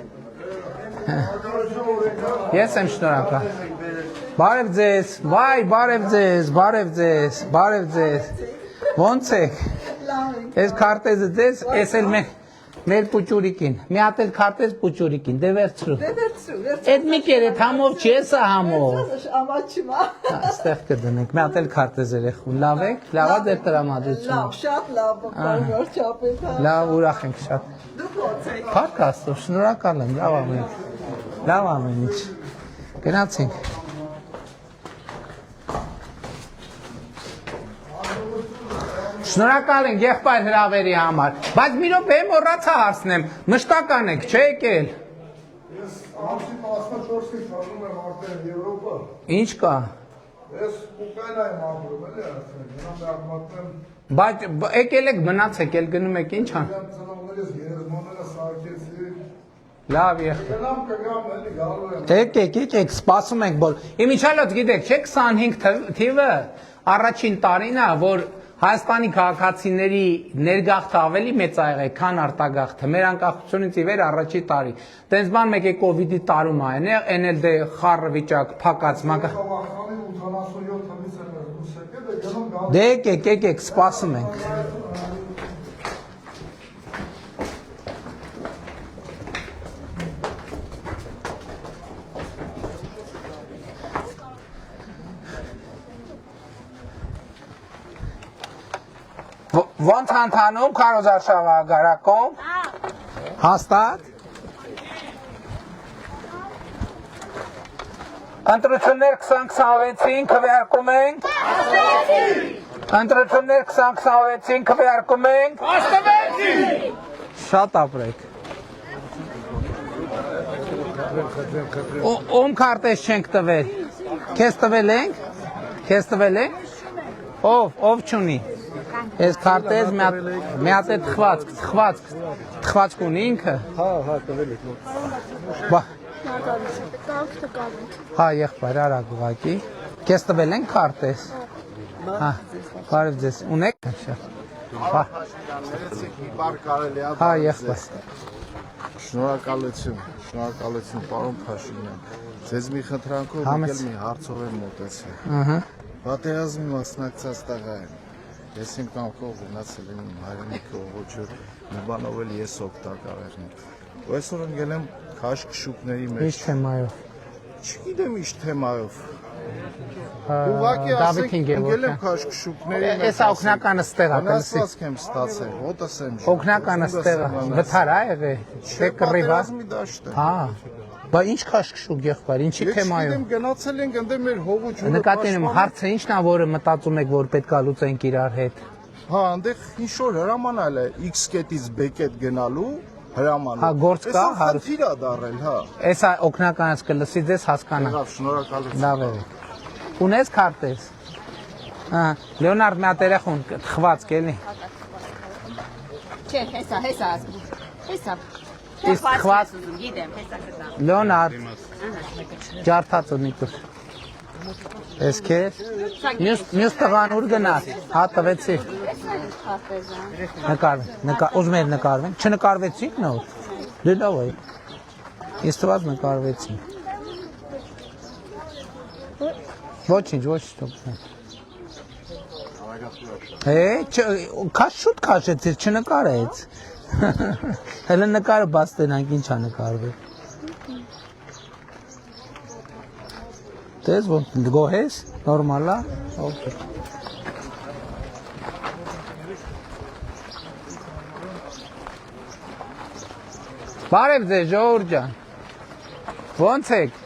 Speaker 1: Ես եմ շնորհակալ։ Բարև ձեզ, վայ, բարև ձեզ։ Ոնց եք։ Այս քարտեզը ձեզ, ես էլ մեր պուճուրիկին։ Մի հատ էլ քարտեզ պուճուրիկին, դե վերցրու։ Այդ մի կերետ համով չի, էսա համով։
Speaker 12: Ամաչիմա։
Speaker 1: Այստեղ կդնենք, մի հատ էլ քարտեզ երեխուն, լավ եք, լավա ձեր տրամադրությունը։
Speaker 12: Լավ, շատ լավ, բարվարչապետ։
Speaker 1: Լավ, ուրախ ենք շատ։
Speaker 12: Դուք ո՞նց եք։
Speaker 1: Փառք Աստծո, շնորհակալ եմ, լավ ամեն ինչ։ Գնացինք։ Շնորհակալ ենք եղբայր հրավերի համար, բայց մի րոպե մոռացա հարցնեմ, մշտական եք, չէ՞ եկել։
Speaker 5: Ես ամսի 14-ից հանում եմ արդեն Եվրոպա։
Speaker 1: Ինչ կա։
Speaker 5: Ես Ուկրաինայում ապրում եմ, արդեն, գնամ մատնեմ։
Speaker 1: Բայց եկել եք մնացեք, ել գնում եք ինչ ան։
Speaker 5: Ծնողներս գերեզմաները սարքեցի։
Speaker 1: Լավ եղբայր։
Speaker 5: Գնամ կգամ, էլի գալու եմ։
Speaker 1: Եկեք, սպասում ենք բոլ։ Իմիջալոց գիտեք, չէ 25 թիվը առաջին տարին է, որ Հայաստանի քաղաքացիների ներգաղթը ավելի մեծ ա եղել, քան արտագաղթը։ Մեր անկախությունից ի վեր առաջի տարի։ Տենց բան մեկ է կովիդի տարում ա, այն էլ դե խառը վիճակ, փակած մակա։ Դե եկեք, սպասում ենք։ Ոնց հանդանում քարոզարշավը ագարակում։ Հաստատ։ Ընտրություններ 2026-ին քվեարկում ենք։ Ընտրություններ 2026-ին քվեարկում ենք։ Շատ ապրեք։ Ում քարտեզ չենք տվել։ Քեզ տվել ենք։ Ով չունի։ Ես քարտեզ մի հատ է թխվածք ունի ինքը։
Speaker 7: Հա, տվել եք։
Speaker 1: Հա, եղբայր, արագ ուղակի։ Քեզ տվել են քարտեզ։ Հա, բարև ձեզ։ Ունեք։ Հա։ Հա, եղբայր։
Speaker 13: Շնորհակալություն, պարոն Փաշինյան։ Ձեզ մի խնդրանքով եկել մի հարցով եմ մոտեցել։ Պատերազմի մասնակցած տղա եմ։ Ես իմ կամքով գնացել եմ իմ հայրենիքի ողոջը, մի բանով էլ ես օգտակար եղնեմ։ Ու այսօր ընկել եմ քաշքշուկների մեջ։
Speaker 1: Ինչ թեմայով։
Speaker 13: Չգիտեմ ինչ թեմայով։ Ուղղակի ասենք ընկել եմ քաշքշուկների մեջ։
Speaker 1: Էս օգնականը ստեղ է,
Speaker 13: Անասվածք եմ ստացել, ոտս եմ։
Speaker 1: Օգնականը ստեղ է, վթար է եղել, թե կռիվ է։ Հա։ Բա ինչ քաշքշուկ եղբայր, ինչի թեմայով։
Speaker 13: Ես գնացել ենք ընդ մեր հողոջը։
Speaker 1: Նկատի ունեմ, հարցը ի՞նչն է, որը մտածում եք, որ պետք է լուծենք իրար հետ։
Speaker 13: Հա, այնտեղ ինչ որ հրամանալ է X կետից B կետ գնալու հրաման։
Speaker 1: Հա, գործ կա,
Speaker 13: խնդիր է դարել, հա։
Speaker 1: Էսա օգնականից կլսի ձեզ հասկանա։
Speaker 13: Լավ, շնորհակալություն։
Speaker 1: Լավ է։ Ունես քարտեզ։ Հա, Լեոնարդ մի հատ երախուն թխվածք էլի։
Speaker 12: Չէ, հեսա։
Speaker 1: Իսկ թխված
Speaker 12: Գիտեմ, հեսա կտա։
Speaker 1: Լեոնարդ ջարդած ունի դուր։ Էս քեզ։ Մյուս տղան ուր գնաց։ Հա տվեցի։ Նկարվեն, ուզում եք նկարվեն։ Չնկարվեցիք նոր։ Դե լավ է։ Ես թված նկարվեցի։ Ոչինչ, քաշ շուտ քաշեցիր, չնկարեց։ Հələ նկարը բաց տենանք, ինչ ա նկարվել։ Տես, գոհես, նորմալ ա։ Բարև ձեզ ժողովուրդ ջան։ Ո՞նց եք։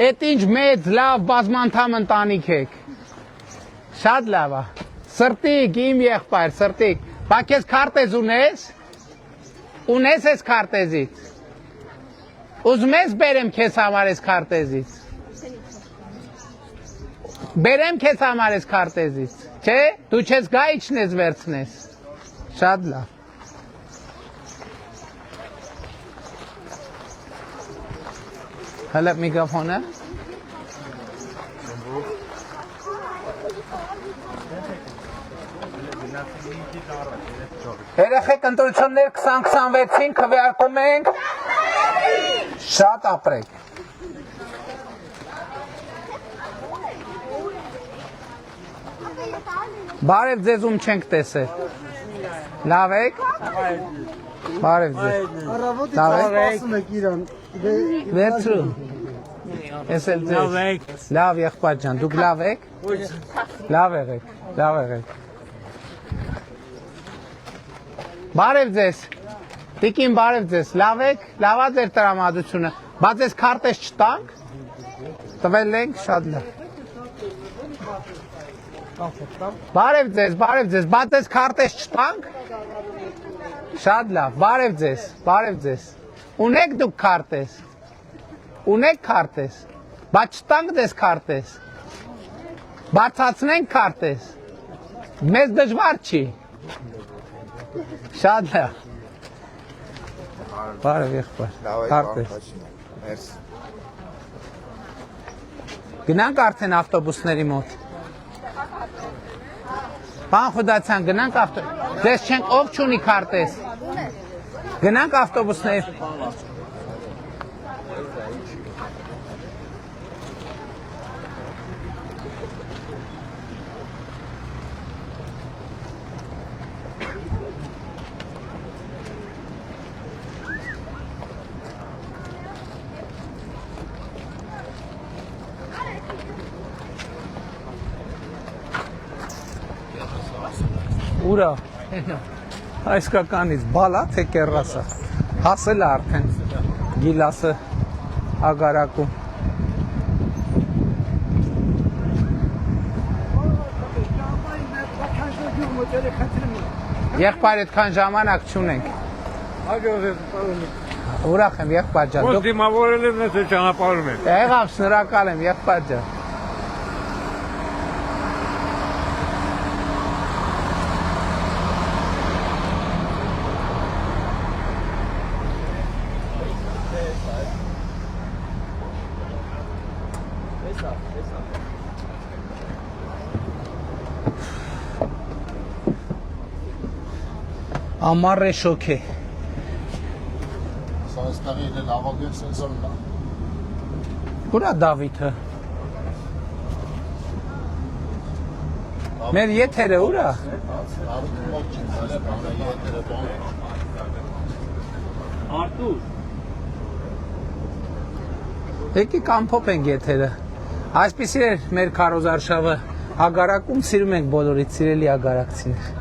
Speaker 1: Էդ ինչ մեծ լավ բազմանդամ ընտանիք եք։ Շատ լավ է։ Սրտիկ, իմ եղբայր, սրտիկ։ Բա քեզ քարտեզ ունես։ Ունես ես քարտեզից։ Ուզում ես բերեմ քեզ համար ես քարտեզից։ Բերեմ քեզ համար ես քարտեզից։ Չէ, դու չես գա իջնես վերցնես։ Շատ լավ։ Հələ միգրոֆոնը։ Երեխեք ընտրություններ 2026-ին քվեարկում ենք։ Շատ ապրեք։ Բարև ձեզ ում չենք տեսել։ Լավ եք։ Բարև ձեզ։ Լավ եք։ Վերցրու։ Ես էլ ձեզ։ Լավ եղբայր ջան, դուք լավ եք։ Լավ եղեք, լավ եղեք։ Բարև ձեզ։ Տիկին բարև ձեզ։ Լավ եք, լավա ձեր տրամադրությունը։ Բայց ես քարտեզ չտանք։ Տվել ենք, շատ լավ։ Բարև ձեզ, բայց ես քարտեզ չտանք։ Շատ լավ, բարև ձեզ։ Ունեք դուք քարտեզ։ Ունեք քարտեզ։ Բայց չտանք դες քարտեզ։ Բարձացնենք քարտեզ։ Մեզ դժվար չի։ Շատ լավ։ Բարև եղբայր։ Քարտեզ։ Գնանք արդեն ավտոբուսների մոտ։ Պան Խուդացյան, գնանք ավտոբուս։ Ձեզ չենք ով չունի քարտեզ։ Գնանք ավտոբուսներ։ Ուրա, այս կականից բալա թե կերասա, հասել արդեն գիլասը ագարակում։ Եղբայր այդքան ժամանակ չունենք։ Ուրախ եմ եղբայր ջան։
Speaker 14: Ոնց դիմավորել եմ ես ճանապարհում եմ։
Speaker 1: Եղավ, շնորհակալ եմ եղբայր ջան։ Ամառ է շոք է։
Speaker 13: Սա այստեղի էլ լավագույն սեզոնն է։
Speaker 1: Ուրա Դավիթը։ Մեր եթերը ուրա։
Speaker 14: Արտուր։
Speaker 1: Եկեք ամփոփենք եթերը։ Այսպիսի էր մեր քարոզարշավը։ Ագարակում սիրում ենք բոլորից, սիրելի ագարակցիներ։